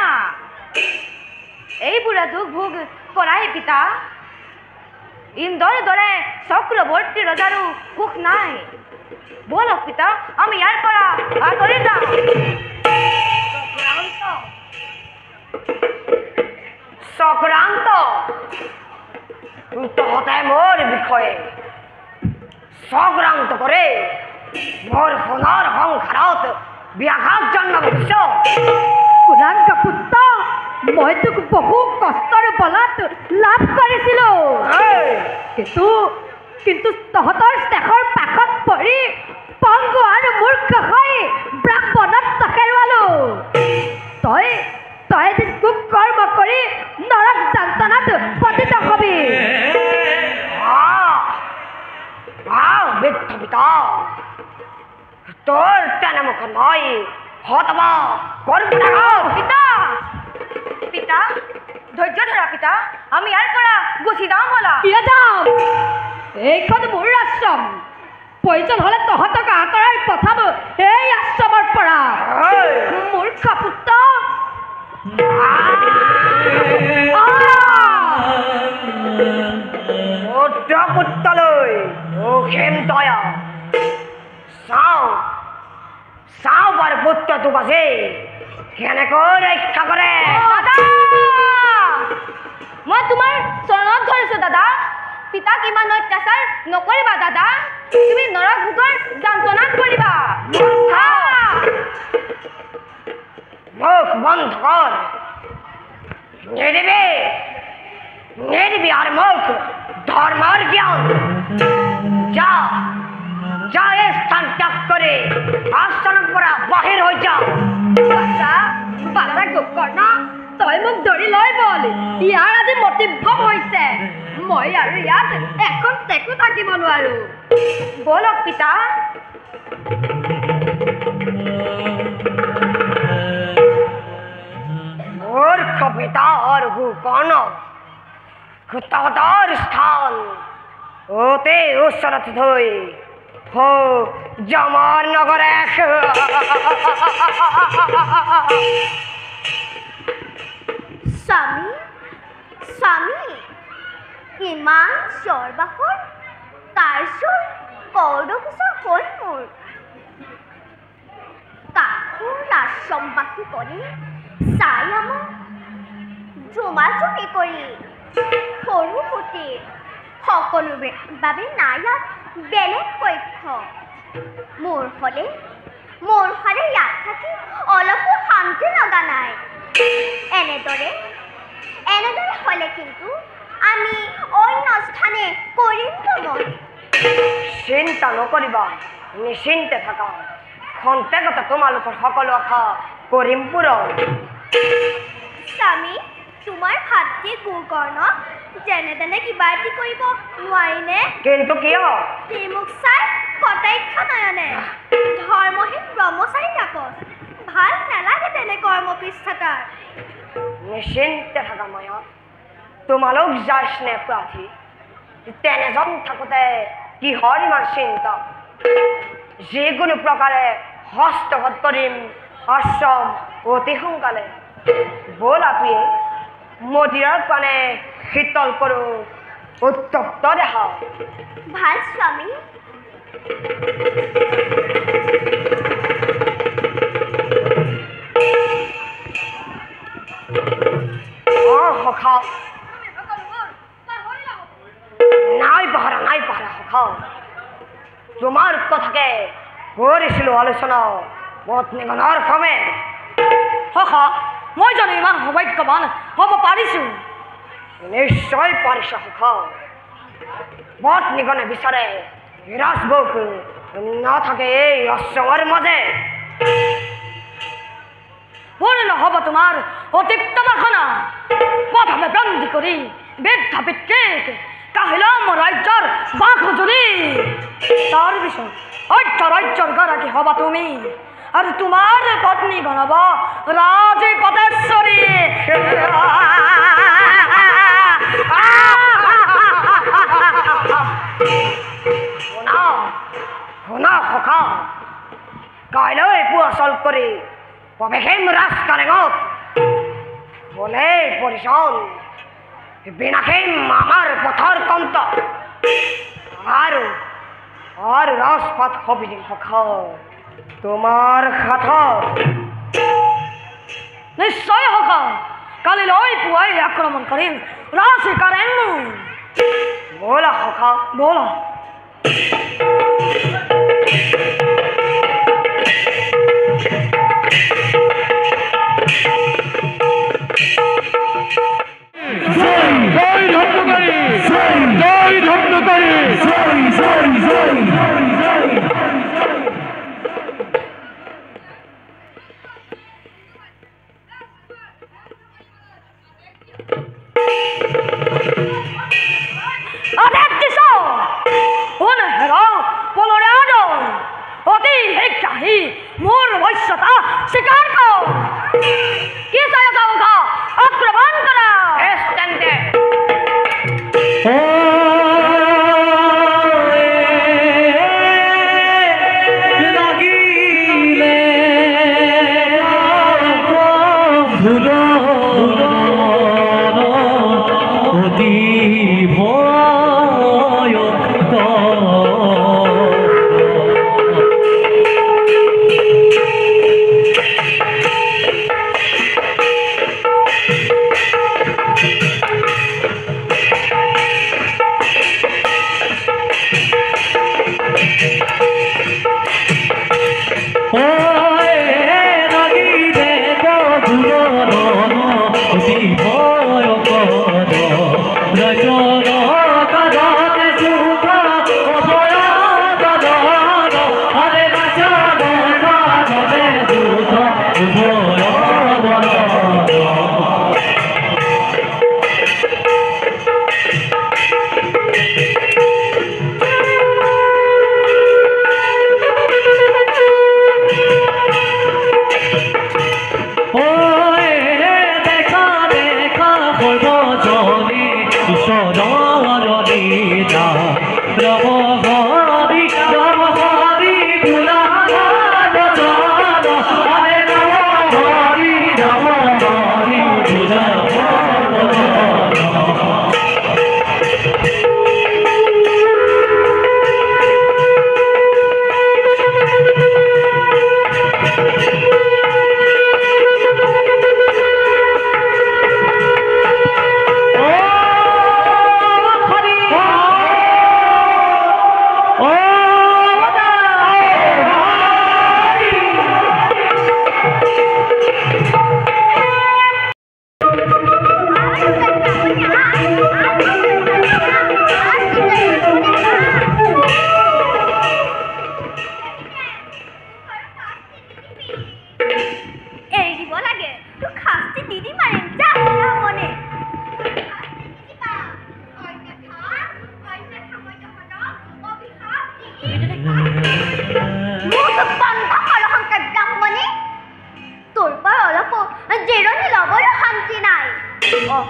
এইবোৰে দুখ ভোগ কৰাই পিতা। ইন্দ্ৰৰ দৰে চক্ৰৱৰ্তী ৰজাৰো সুখ নাই। বলক পিতা, আমি ইয়াৰ পৰা আঁতৰি যাওঁ। চক্ৰান্ত, তহঁতে মোৰ বিষয়ে চক্ৰান্ত কৰে মোৰ সোণৰ সংসাৰত ব্যাঘাত জন্মাব খুজিছ। কুলাংক পুত্ৰ, মই তোক বহু কষ্টৰ বলত লাভ কৰিছিলো। কিন্তু তহঁতৰ শেষৰ পাশত পৰি পংগু আৰু মূৰ্খ হৈ ব্ৰাহ্মণত্ব হেৰুৱালো। তই এদিন কুকৰ্ম কৰি নৰক যাতনাত পতিত হবি। বৃদ্ধ পিতা, তোৰ তেনেমুখ মই হতবা পিতা, পিতা ধৈৰ্য ধৰা পিতা, আমি ইয়াৰ পৰা গুচি যাওঁ বলা। কিয় যাম? এইখন মোৰ আশ্ৰম। প্ৰয়োজন হলে তহঁতক আঁতৰাই পঠাব এই আশ্ৰমৰ পৰা। মূৰ্খ পুত্ৰ, পুত্ৰলৈ অসীম দয়া। চাওঁ বাৰ পুত্ৰটো বাচি কেনেকৈ ৰক্ষা কৰে। মই তোমাৰ চৰণত ধৰিছো দাদা। পিতাক ইমান অত্যাচাৰ নকৰিবা দাদা। তুমি নৰক ভোগৰ যন্ত্ৰণাত পৰিবা। মুখ বন্ধ কৰ। নিদিবি আৰ মুখ ধৰ্মেৰ জ্ঞান। যা এই স্থান ত্যাগ কৰে আশ্ৰম পৰা বাহিৰ হয়ে যাও। বাচা গোকৰ্ণ, তই মোক ধৰি লৈ বল ইয়াৰ আজি মতিভ্ৰম হৈছে মই আৰু ইয়াত এখন টেকো থাকিব নোৱাৰো বলক পিতা मूर्ख पिता और गुकर्ण कुत्तादार स्थान होते उसरत धोई हो जमान नगर एक স্বামী স্বামী ইমান চিঞৰ বাখৰ তাৰ চোৰ কৌৰৱোচৰ হ'ল মোৰ কাষৰ আশ্ৰমবাসী কৰি চাই আমাক জুমাজুমি কৰি সৰু পুতি সকলোৰে বাবে নাই ইয়াত বেলেগ পক্ষ মোৰ হ'লে ইয়াত থাকি অলপো শান্তি লগা নাই এনেদৰে হ'লে কিন্তু আমি অন্য স্থানে কৰিম ভ্ৰমণ চিন্তা নকৰিবা নিশ্চিন্তে থাকা খন্তেকতে তোমালোকৰ সকলো আশা কৰিম পূৰণ স্বামী তোমাৰ ভাতৃ গুকৰ্ণ যেনে তেনে কিবা এটি কৰিব নোৱাৰিনে কিন্তু কিয় সি মোক চাই কটাক্ষ নয়নে ধৰ্মহীন ব্ৰহ্মচাৰী তাপস ভাল নালাগে তেনে কৰ্মপিছ থাকাৰ নিশ্চিন্তে থাকা মায়া তোমালোক যাৰ স্নেহ প্ৰাৰ্থী তেনেজন থাকোঁতে কিহৰ ইমান চিন্তা যিকোনো প্ৰকাৰে হস্তগত কৰিম আশ্ৰম অতি সোনকালে ব'লা প্ৰিয়ে মদিৰাৰ পানে শীতল কৰোঁ উত্তপ্ত দেহা ভাল স্বামী সখা নাই পাহৰা সখা তোমাৰ কথাকে কৰিছিলোঁ আলোচনা পত্নীগণৰ ক্ৰমে সখা মই জানো ইমান সৌভাগ্যৱান হ'ব পাৰিছোঁ নিশ্চয় পাৰিছা সখা পত্নীগণে বিচাৰে ৰাজবৌক নাথাকে এই আশ্ৰমৰ মাজে পূৰ্ণ হ'ব তোমাৰ অতিক্ত বাসনা প্ৰথমে বন্দী কৰি বৃদ্ধা পিতৃক কাহিলাম ৰাজ্যৰ বাসজুৰি তাৰপিছত অৰ্ধ ৰাজ্যৰ গৰাকী হ'বা তুমি আৰু তোমাৰ পত্নী গণব ৰাজপতেশ্বৰী শুনা সখা কাইলৈ পুৱা চল কৰি প্ৰৱেশিম ৰাজকাৰেঙত বলে পৰিচন বিনাশিম আমাৰ পথৰ কন্ত আৰু ৰাজপাত সবিদিম সখা তোমাৰ হাতত নিশ্চয় সখা কালিলৈ পুৱাই আক্ৰমণ কৰিম ৰাজকাৰেং ব'লা সখা ব'লা মোৰ বশ্যতা স্বীকাৰ কৰ কি চাই আছা সখা আক্ৰমণ কৰা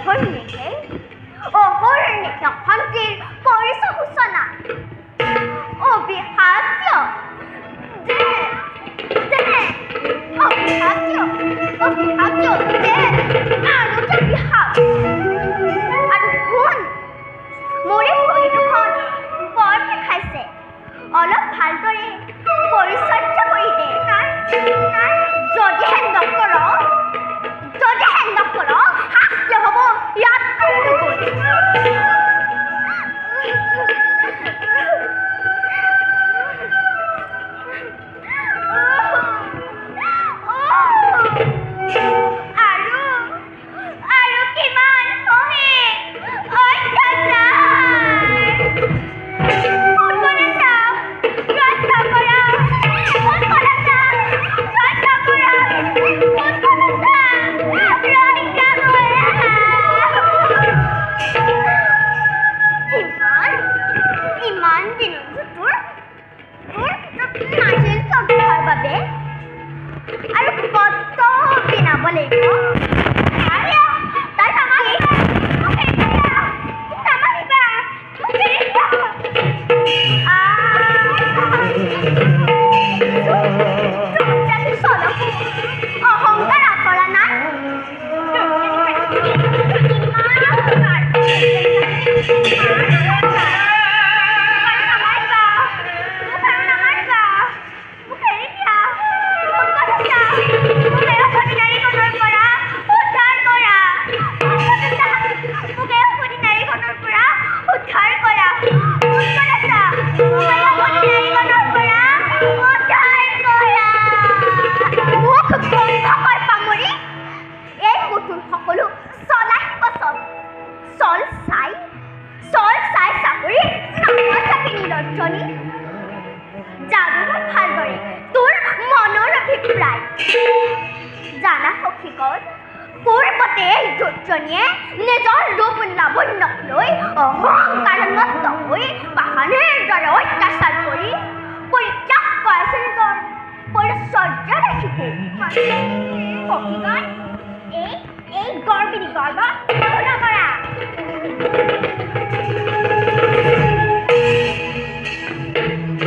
অহৰ্নিশে অশান্তিৰ কৰিছ সূচনা অবিহাৰ্য অবিহাৰ্য আৰু যে বিহাপ আৰু শুন মোৰে ভৰিটোখন বৰ বিষাইছে অলপ ভালদৰে পৰিচৰ্যা কৰি দে যদিহে নকৰ শাস্তি হ'ব ইয়াত জানা সখীগণ পূৰ্বতে দুৰ্জনীয়ে নিজৰ ৰূপ লাৱণ্যক লৈ অহংকাৰত হৈ বাহানিৰ দৰে অত্যাচাৰ কৰি পৰিত্যাগ কৰাইছে নিজৰ পৰিচৰ্যা ৰাখিছে সখীগণ এই গৰ্বিনী গৰ্ব নকৰা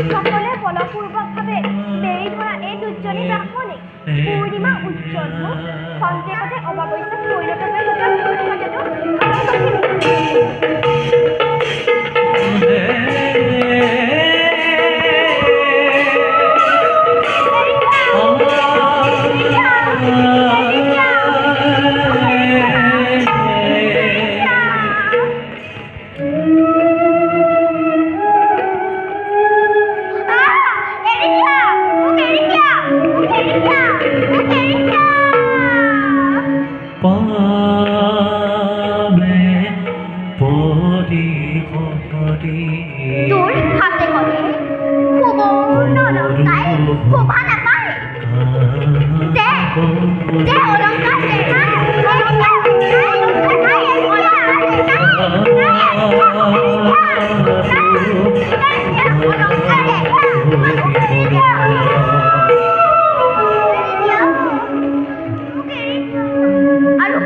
সকলে বলপূৰ্বকভাৱে বেৰি ধৰা এই দুৰ্জনী ব্ৰাহ্মণে পূৰ্ণিমা উজ্জ্বল মুখ সন্দেহতে অমাৱস্যাত পৰিণত হৈ তোৰ হাতে গলে সুবৰ্ণ অলংকাৰ শোভা নাপায় দে অলংকাৰ আৰু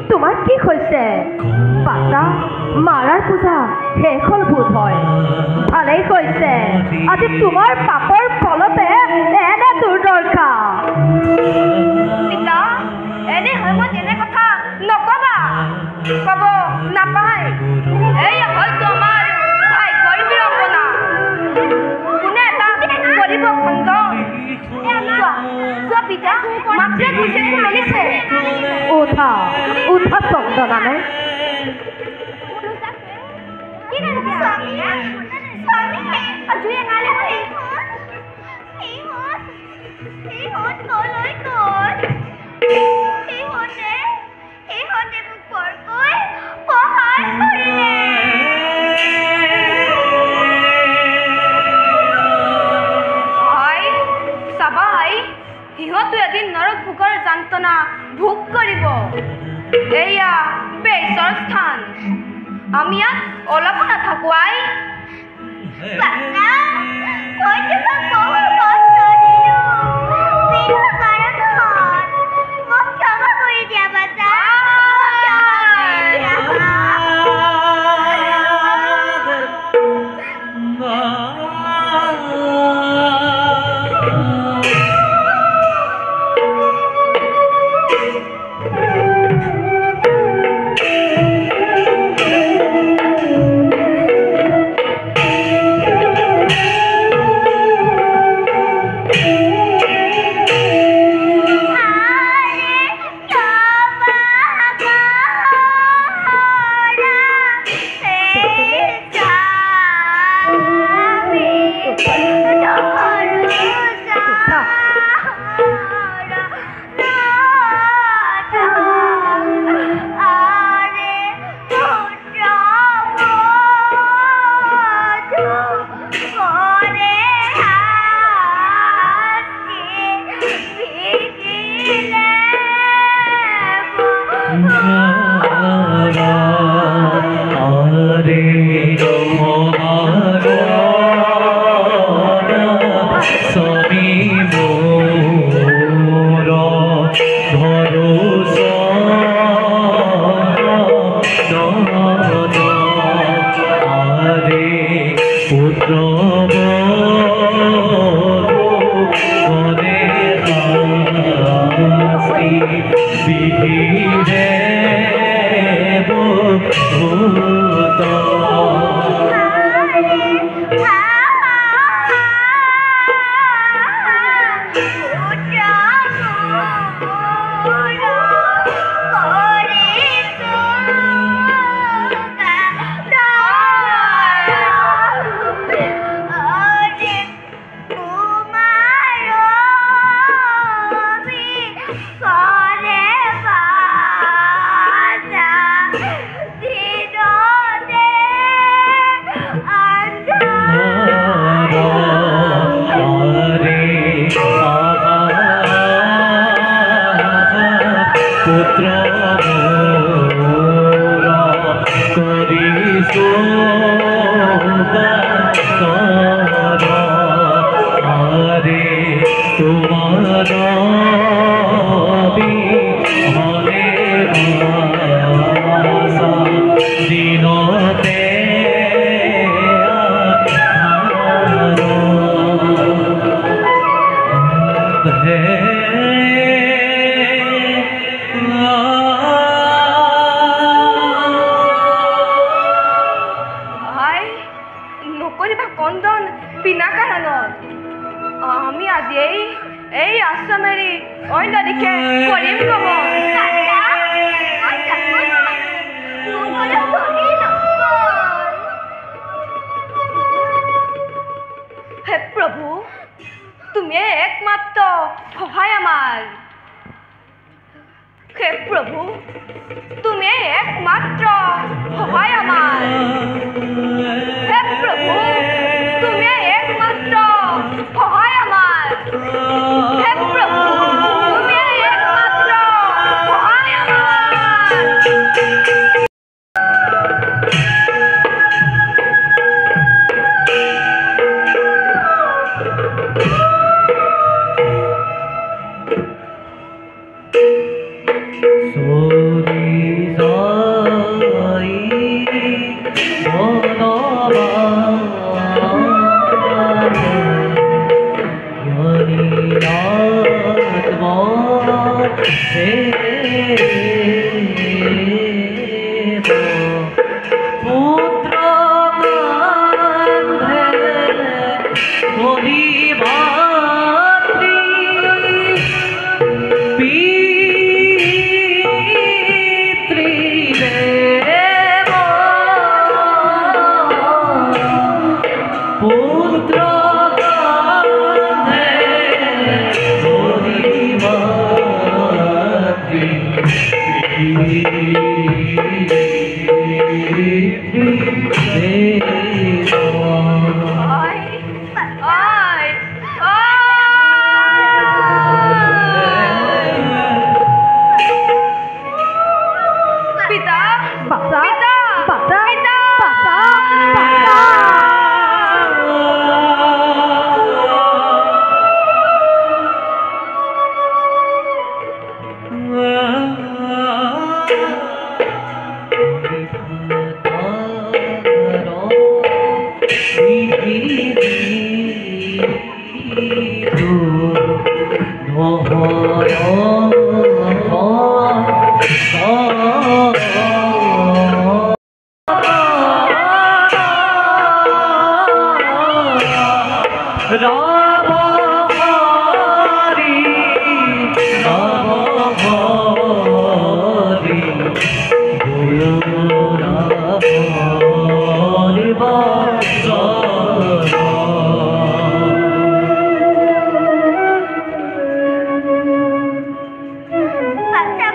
তোমাৰ কি হৈছে পাতা মাৰাৰ পূজা শেষ হ'ল বোধ হয় ভালেই কৈছে আজি তোমাৰ পাপৰ ফলতে এনে দুৰ্দশা পিতা এনে সময়ত এনে কথা নকবা কব নাপায় এই হয়তো আমাৰ ভাগ্যৰ বিড়ম্বনা কোনে এটা কৰিব খণ্ড পিতা মাত্ৰে গুছে মেলিছে উঠা চন্দনানে সিহঁতো এদিন নৰক ভোকৰ যন্ত্ৰণা ভোগ কৰিব। এয়া বেজৰ স্থান, আমি ইয়াত অলপো নাথাকো আই। Bye. পিতা বাচ্চা পিতা বাচ্চা পিতা বাচ্চা বাচ্চা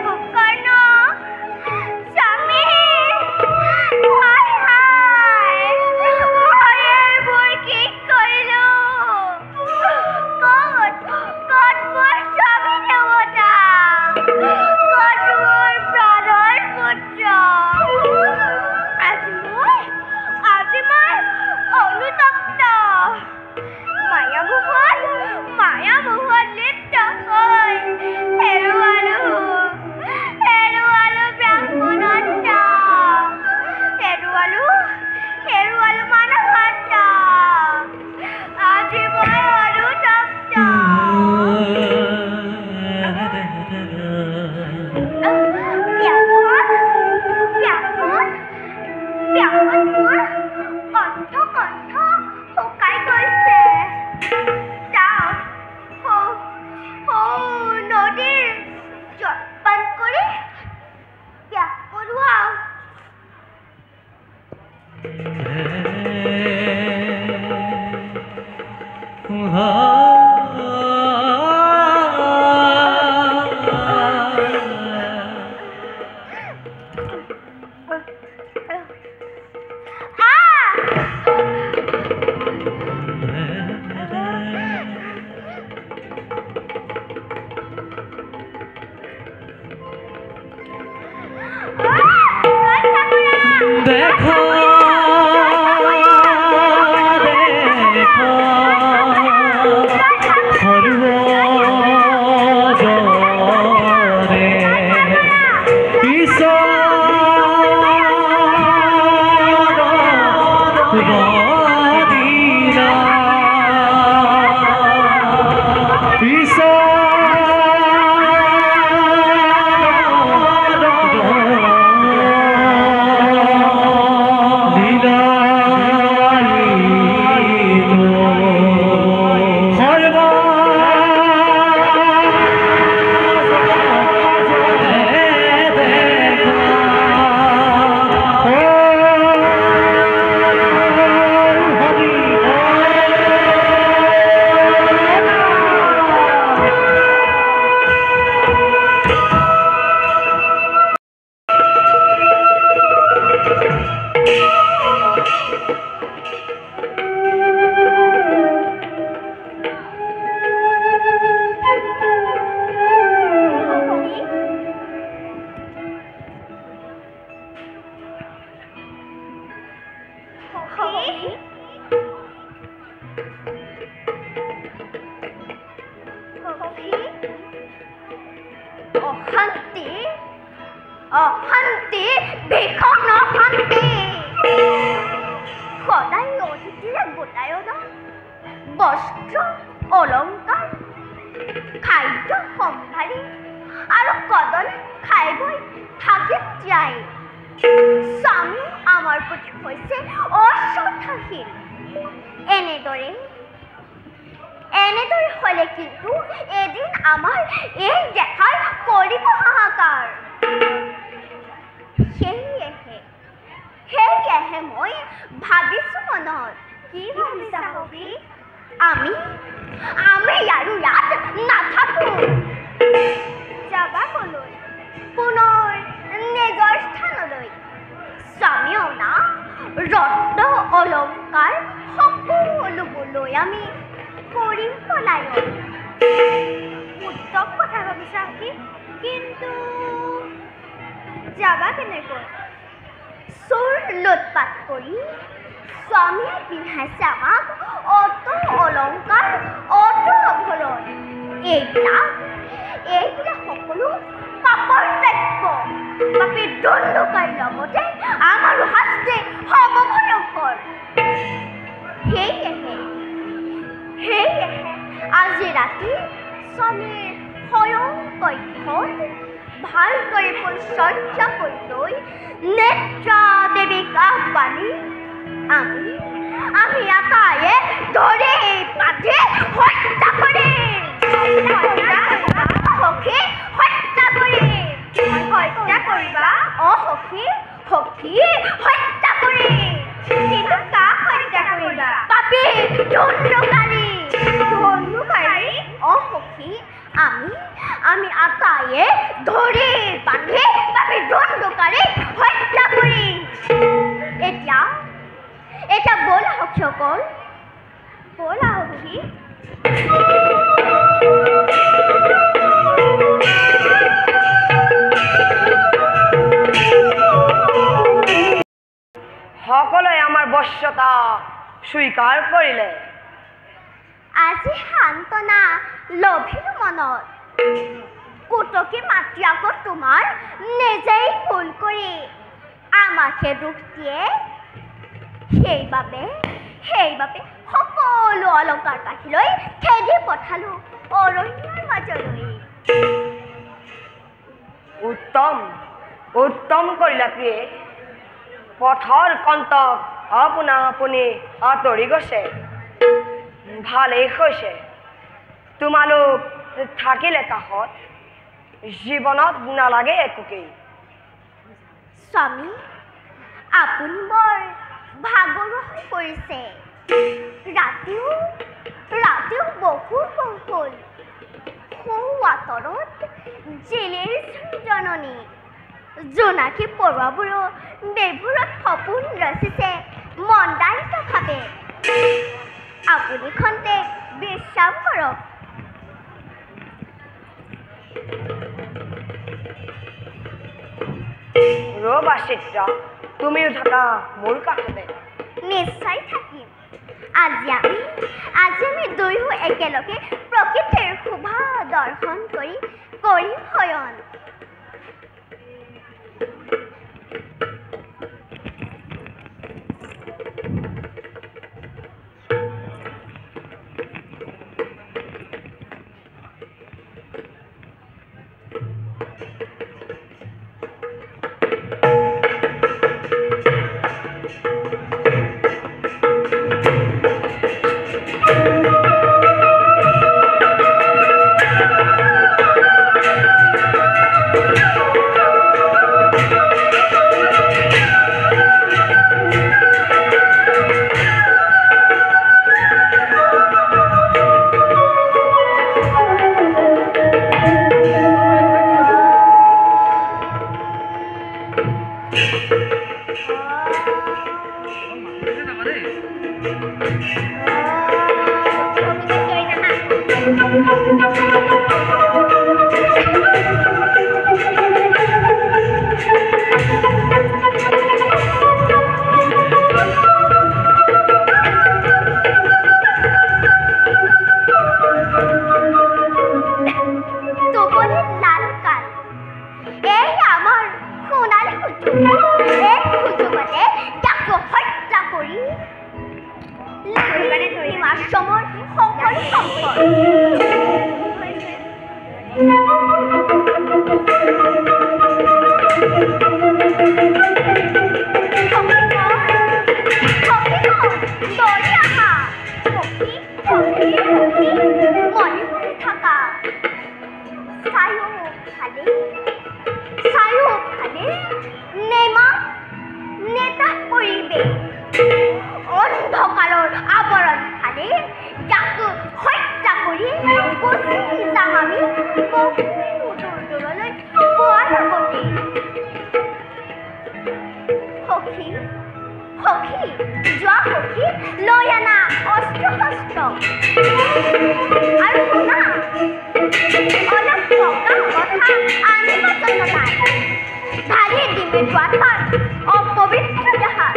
গোকর্ণ স্বামী হায় হায় মায়ের বোর কি করল কত মোর স্বামী দেবতা কত মোর প্রাণর পুত্র আজি মই অনুতপ্ত মায়া মোহত লিপ্ত হৈ হেৰুৱালো ব্ৰাহ্মণত্ব হেৰুৱালো মানৱত্ব আজি মই অনুতপ্ত ব্যাকুল মোৰ কণ্ঠ শুকাই গৈছে নদীৰ জলপান কৰি ব্যাকুল হোৱাও দেখো সৰ্বজৰে ঈশ্বৰ বদিনা অশান্তি ভীষণ অশান্তি সদায় অতিথিৰে গোটায়ন বস্ত্ৰ অলংকাৰ খাদ্য সম্ভাৰী আৰু কদনে খাই বৈ থাকি যায় স্বামী আমাৰ প্ৰতি হৈছে অশ্ৰদ্ধাশীল এনেদৰে হলে কিন্তু এদিন আমাৰ এই দেখাই কৰিব হাহাকাৰ সেয়েহে মই ভাবিছোঁ মনত কি ভাবিছা হবি আমি আৰু ইয়াত নাথাকোঁ যাবা কলৈ পুনৰ ৰত্ন অলংকাৰ সকলোবোৰ লৈ আমি কৰিম পলায়ন। উত্তম কথা ভাবিছা কি, কিন্তু যাবা কেনেকৈ? চোৰ লুটপাত কৰি স্বামীয়ে পিন্ধাইছে আমাক অত অলংকাৰ, অত আভৰণ। এইবিলাক সকলো পাপৰ দ্ৰব্য। পাপী দণ্ডকাৰীৰ লগতে আমাৰো শাস্তি হ'ব ভয়ংকৰ। সেয়েহে আজি ৰাতি স্বামীৰ স্বয়ং কক্ষত ভালকৈ পৰিচৰ্যা কৰি লৈ নেত্ৰা দেৱীক আহ্বানি আমি আটাইয়ে ধৰি পাতি হত্যা কৰিম। সখী হত্যা কৰিম। হত্যা কৰিবা? সখী হত্যা কৰিম। কিন্তু কাক হত্যা কৰিবা? পাপী দণ্ডকাৰী। সখী আমি আটাইয়ে ধৰি বান্ধি পাপী দণ্ডকাৰীক হত্যা কৰিম। এতিয়া ব'লা সখীসকল, ব'লা সখী। সকলোৱে আমাৰ বশ্যতা স্বীকাৰ কৰিলে। আজি সান্তনা লভিলো মনত, কুটকি মাতি আকৌ তোমাৰ নিজেই ভুল কৰি আমাকহে দুখ দিয়ে। সেইবাবে সকলো অলংকাৰ পাতি লৈ খেদি পঠালো অৰণ্যৰ মাজলৈ। উত্তম কৰিলা প্ৰিয়ে। পথৰ কণ্টক আপোনা আপুনি আঁতৰি গৈছে, ভালেই হৈছে। তোমালোক থাকিলে কাষত জীৱনত নালাগে একোকেই। স্বামী, আপুনি বৰ ভাগৰুৱা হৈ পৰিছে। ৰাতিও বহুত হ'ল। আঁতৰত জেলেৰ জননী জোনাকী পৰুৱাবোৰো বেভোৰত সপোন ৰচিছে মন্দাৰিতভাৱে। আপুনি খন্তেক বিশ্ৰাম কৰক। ৰ'বা চিত্ৰা, তুমিও থাকা মোৰ কাষতে। নিশ্চয় থাকিম। আজি আমি দুয়ো একেলগে প্ৰকৃতিৰ শোভা দৰ্শন কৰিম শয়ন। সখী যোৱা সখী লৈ আনা অস্ত্ৰ শস্ত্ৰ আৰু শুনা অলপ টকা কথা আনিব জনাই ঢালি দিমে যোৱাত অপবিত্ৰ জাহাজ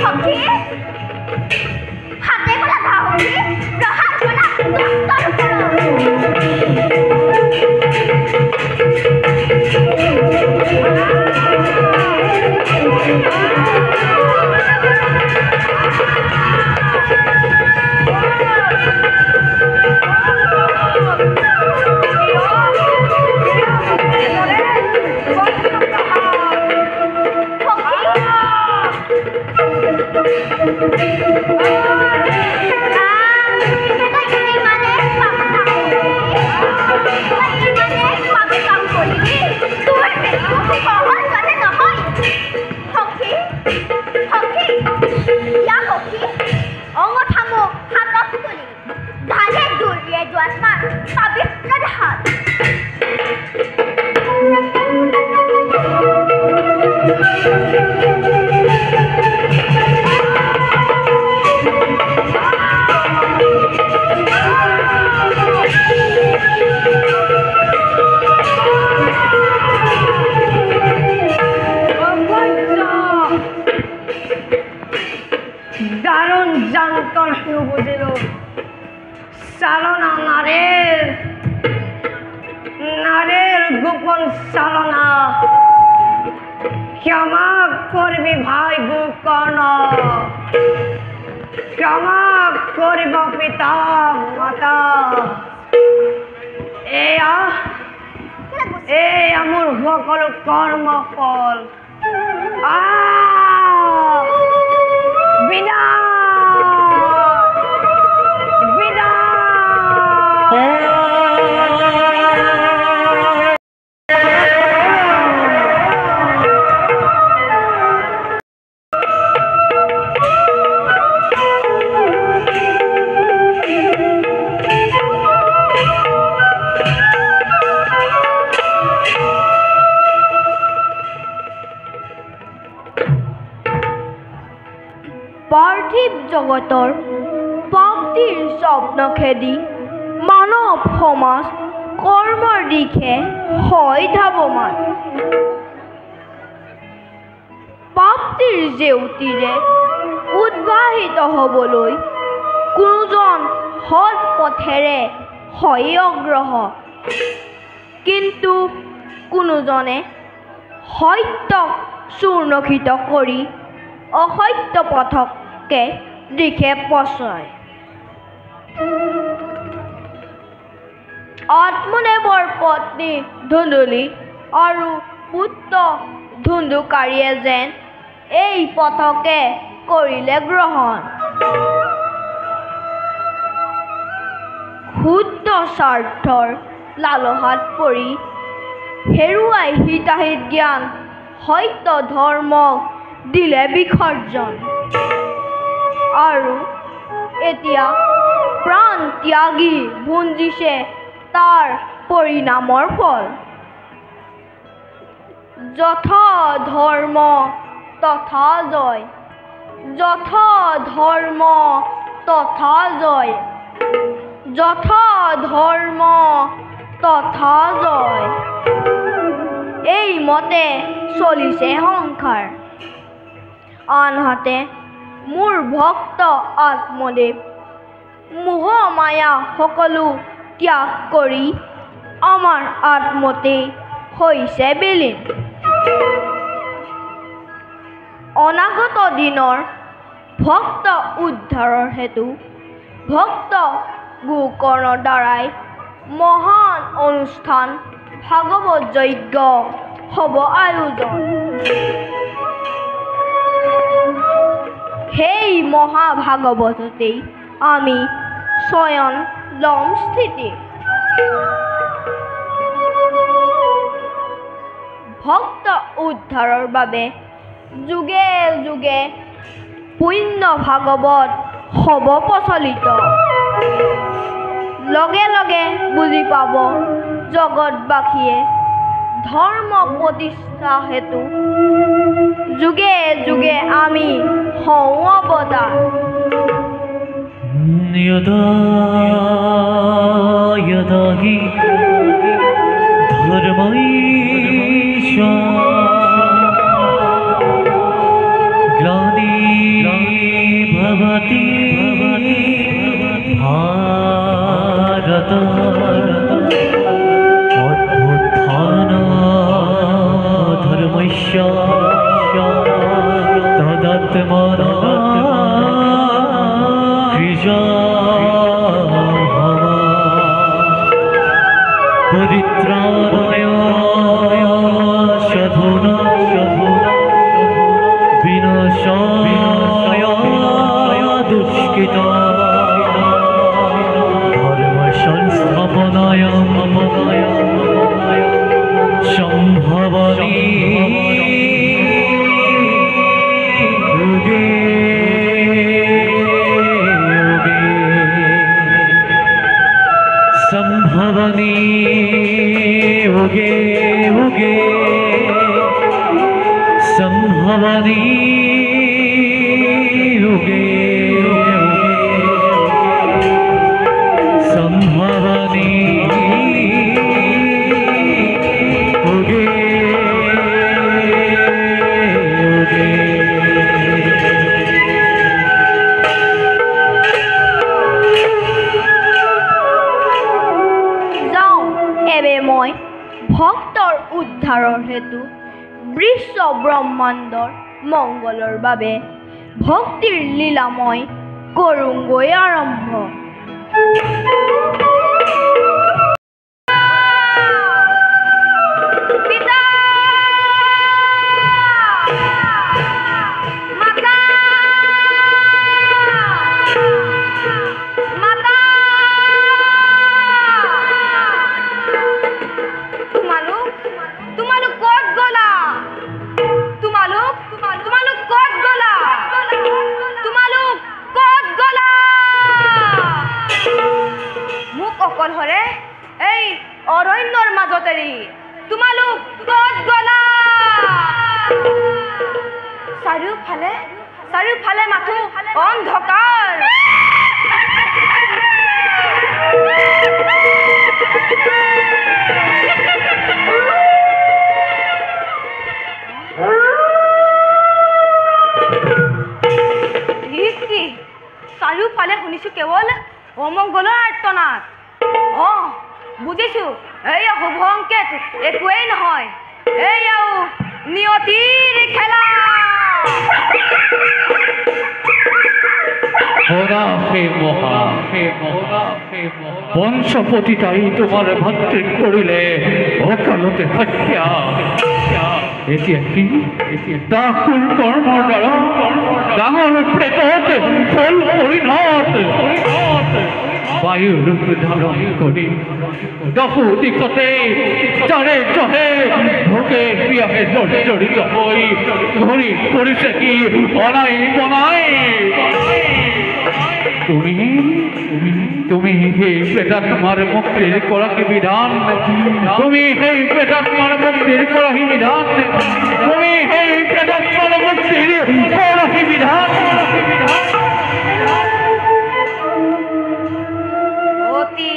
সখী হাতে বলা ভাবি প্ৰহাৰ বলা দস্তৰ দারুণ যন্ত্রণা বুঝিল চালনা নারের গোপন চালনা ক্ষমা করবি ভাই গোকর্ণ ক্ষমা করিব পিতা মাতা এই আমার সকল কর্মফল পাৰ্থিৱ জগতৰ ভক্তিৰ স্বপ্ন খেদি মানৱ সমাজ কৰ্মৰ দিশে হয় ধাৱমান প্ৰাপ্তিৰ জেউতিৰে উদ্বাহিত হ'বলৈ কোনোজন সৎ পথেৰে হয় অগ্ৰসৰ কিন্তু কোনোজনে সত্যক চূৰ্ণিত কৰি অসত্য পথকে দিশে পছয় আত্মদেৱৰ পত্নী ধুন্দুলি আৰু পুত্ৰ ধুন্দুকাৰীয়ে যেন এই পথকে কৰিলে গ্ৰহণ শুদ্ধ স্বাৰ্থৰ লালসাত পৰি হেৰুৱাই হিতাহিত জ্ঞান সত্য ধৰ্মক দিলে বিসৰ্জন আৰু এতিয়া প্ৰাণ ত্যাগী ভুঞ্জিছে তাৰ পৰিণামৰ ফল যথা ধৰ্ম তথা জয় যথা ধৰ্ম তথা জয় যথা ধৰ্ম তথা জয় এই মতে চলিছে সংসাৰ আনহাতে মোৰ ভক্ত আত্মদেৱ মোহ মায়া সকলো ত্যাগ কৰি আমাৰ আত্মতে হৈছে বিলীন অনাগত দিনৰ ভক্ত উদ্ধাৰৰ হেতু ভক্ত গোকৰ্ণৰ দ্বাৰাই মহান অনুষ্ঠান ভাগৱত যজ্ঞ হ'ব আয়োজন সেই মহাভাগৱততেই আমি স্বয়ং লম স্থিতি ভক্ত উদ্ধাৰৰ বাবে যুগে যুগে পুণ্য ভাগৱত হ'ব প্ৰচলিত। লগে লগে বুজি পাব জগতবাসীয়ে ধৰ্ম প্ৰতিষ্ঠা হেতু যুগে যুগে আমি হওঁ অৱতাৰ। यदा यदा हि धर्मैष ग्लानिर्भवति भारत अभ्युत्थान धर्मस्य परित्राणाय साधुनाय विनाशाय दुष्कृताय धर्म संस्थापनाय संभवामि युगे संभवामि युगे युगे संभवामि युगे संभवामि युगे মই ভক্তৰ উদ্ধাৰৰ হেতু বিশ্ব ব্ৰহ্মাণ্ডৰ মংগলৰ বাবে ভক্তিৰ লীলাময় কৰোঁগৈ আৰম্ভ। অকলহৰে এই অৰণ্যৰ মাজত এৰি তোমালোক ক'ত গ'লা? চাৰিওফালে মাথো অন্ধকাৰ। কি চাৰিওফালে শুনিছো কেৱল অমংগলৰ আৰ্তনাদ। বুজিছো, এইয়া শুভ সংকেত একোৱেই নহয়, এইয়াও নিয়তিৰ খেলা। বংশপতিতাই তোমাৰ ভাতৃক কৰিলে অকালতে হত্যা। এতিয়া কি তাকুৰ কৰ্মৰ দ্বাৰা ডাঙৰ প্ৰেতত ফল পৰিণত বায়ু ৰূপ ধাৰণ কৰি দহু দিশতে যাৰে জহে ভোগে পিয়াহে জৰ্জৰিত হৈ ঘূৰি কৰিছে কি অনাই বনাই। তুমি সেই প্ৰেতাত্মাৰ মুক্তিৰ কৰাকী বিধান, তুমি সেই প্ৰেতাত্মাৰ মুক্তিৰ কৰাকী বিধান, তুমি সেই প্ৰেতাত্মাৰ মুক্তিৰ কৰাকী বিধান। অতি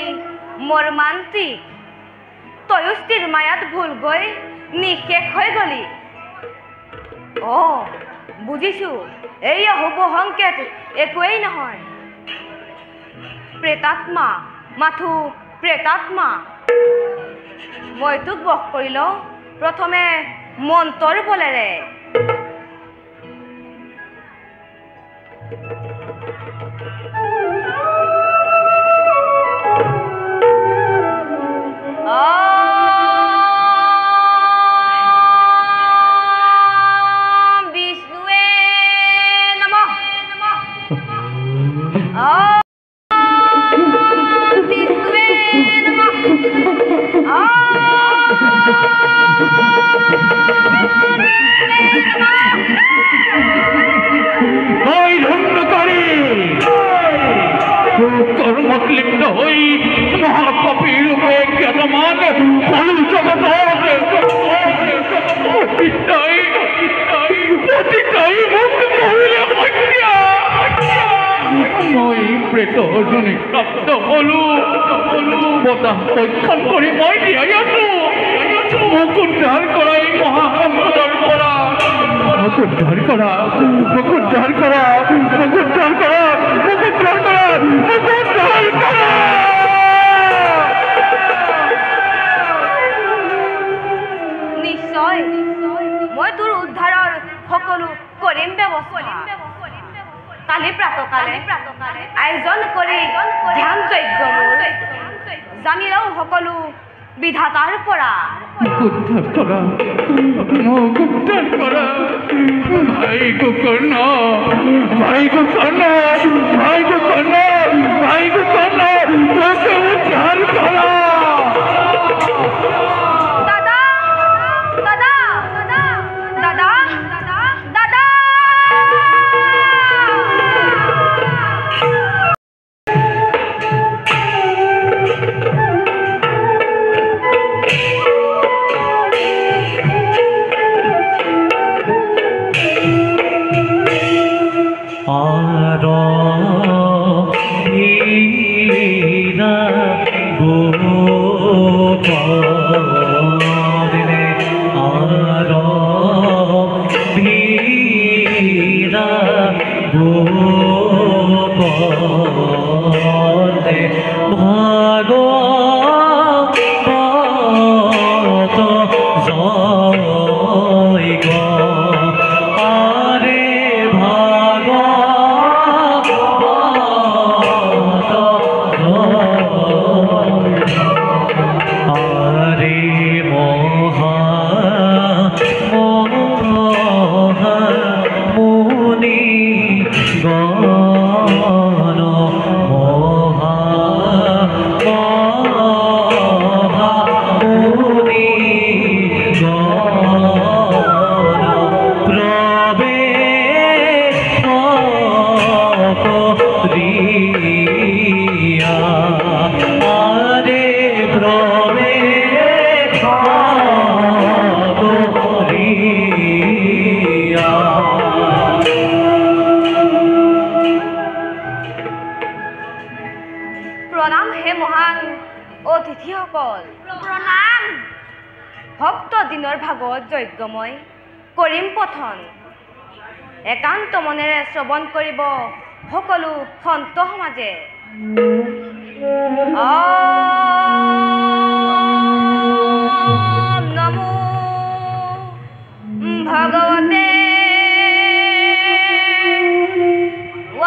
মৰ্মান্তিক, তয়ো স্থিৰ মায়াত ভুল গৈ নিশেষ হৈ গলি। বুজিছো, এইয়া শুভ সংকেত একোৱেই নহয়, প্ৰেতাত্মা মাথো প্ৰেতাত্মা। মই তোক বশ কৰি লওঁ প্ৰথমে মন্ত্ৰৰ বলেৰে। বিষ্ণুৱে নমঃ। ধন্য কৰি প্ৰাপ্ত হলো বতাহ পৰীক্ষণ কৰি মই দিয়াই আছো মোক উদ্ধাৰ কৰা এই মহাসংকটৰ পৰা মোক উদ্ধাৰ কৰা মোক উদ্ধাৰ কৰা মোক উদ্ধাৰ কৰা মোক উদ্ধাৰ কৰা মোক উদ্ধাৰ কৰা নিশ্চয় মই তোৰ উদ্ধাৰৰ সকলো কৰিম ব্যৱস্থা কালি প্ৰাতকালে আয়োজন কৰি ধ্যান যজ্ঞ মোৰ জানিলেও সকলো বিধাতাৰ পৰা মোক উদ্ধাৰ কৰা ভাই গোকৰ্ণ ভাই গোকৰ্ণ ভাই গোকৰ্ণ ভাই গোকৰ্ণ মোক উদ্ধাৰ কৰা দাদা দাদা দাদা দাদা দাদা প্ৰণাম হে মহান অতিথিসকল প্ৰণাম ভক্ত দিনৰ ভাগত যজ্ঞময় কৰিম পঠন একান্ত মনেৰে শ্ৰৱণ কৰিব সকলো সন্ত সমাজে ওম নমো ভগৱতে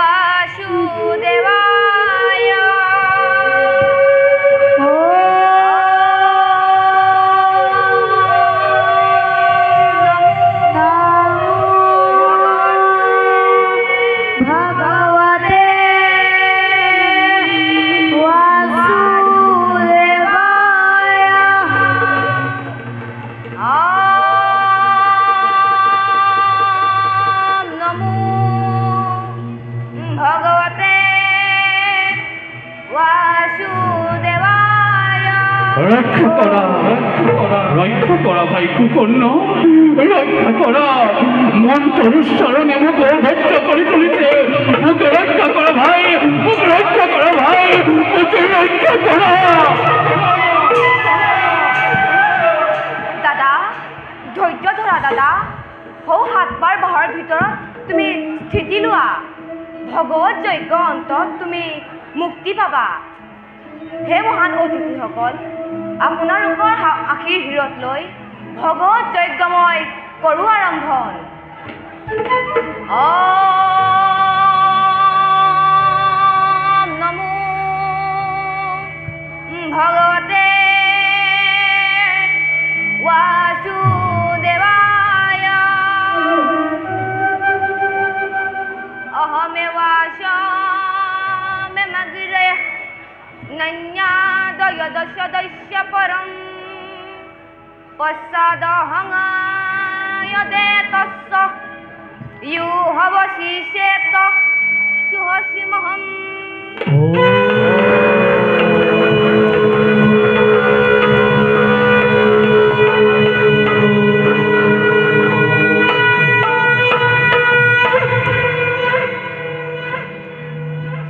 বাসুদেৱায় রক্ষা করা ভাই কুকর্ণ রক্ষা করা মন্ত্রের স্মরণে মুখ ভক্ত করে তুলিছে মুখে রক্ষা করা ভাই মুখ রক্ষা করা ভাই মুখে রক্ষা করা দাদা ধৈৰ্য ধৰা দাদা সৌ সাতবাৰ বাহৰ ভিতৰত তুমি স্থিতি লোৱা ভগৱত যজ্ঞ অন্তত তুমি মুক্তি পাবা হে মহান অতিথিসকল আপোনালোকৰ আশীৰ হীৰত লৈ ভগৱত যজ্ঞ মই কৰোঁ আৰম্ভণ ওম নমো ভগৱতে वासुदेवाय अहमेवाशमेमग्रय नन्यादयदशदस्य परं पश्चादहङ्गयदेतस्य युहवशिषेत सुहसिमहम्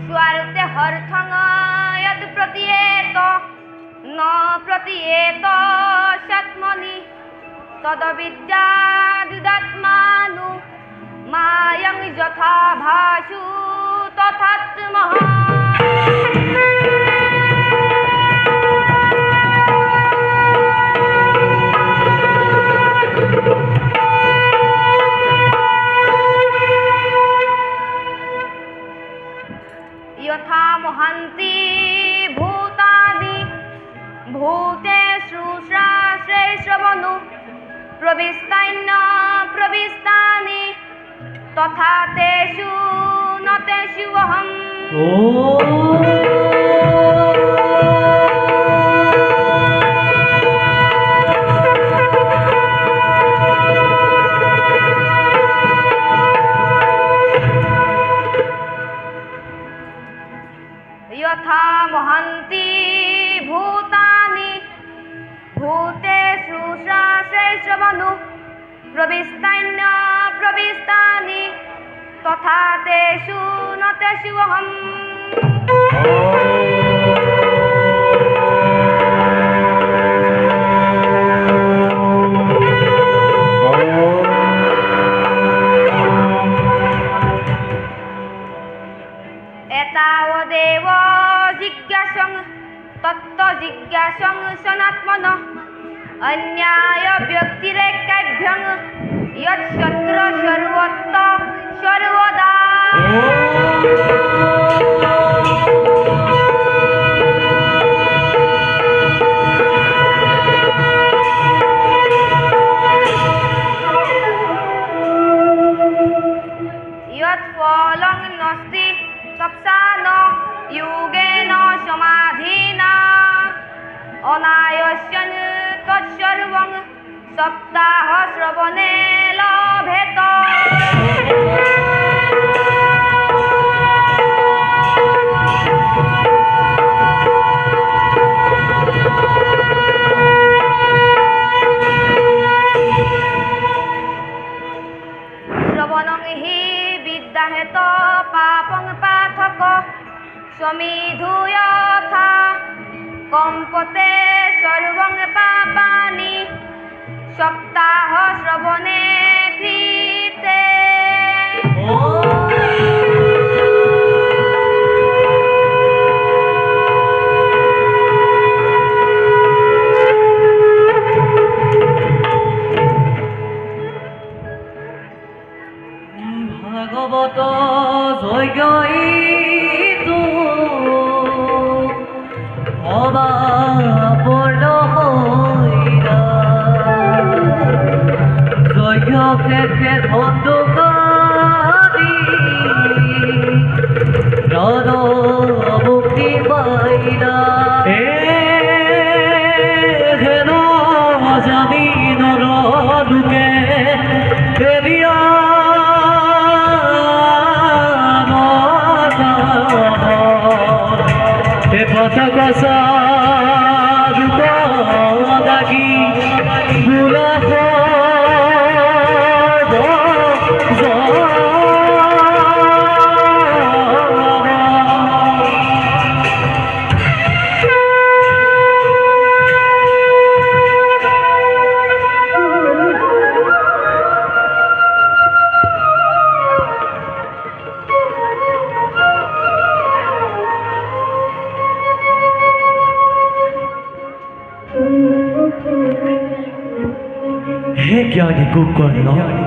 स्वारुते हरथंग যথা ভাসু তথাত্মহ यथा मोहन्ति भूतानि भूतेषु श्राश्रवनु प्रविष्टान्य प्रविष्टानि तथा तेषु न तेषु अहम् यथा मोहन्ति भूतानि भूतेषु श्राश्रवनु प्रविष्टान्य प्रविष्टानि तथा तेषु न तेषु अहम् एतावदेव जिज्ञासं तत्त्वजिज्ञासं सनात्मनः अन्याय व्यक्तिरेकाभ्यं यत्सत्र सर्वत्र सर्वदा यत्फलं नास्ति तपसा न योगेन समाधिना अनायासेन तत्सर्वं सप्ताहश्रवणे लभेत श्रवणं हि विद्याहेत पापं पाठक समिधुयथा कम्पते सर्वं पापानि सप्ताहश्रवणे कृते ভাগবত জয়টো অবাপৰ্ণ হৈৰা জয় শেষে ধন্দুকাৰী জন মুক্তি পাইৰা হেন জানি নৰলোকে দেৰিয়া Patagasa rupa dagi gula हे ज्ञानी कुकर्ण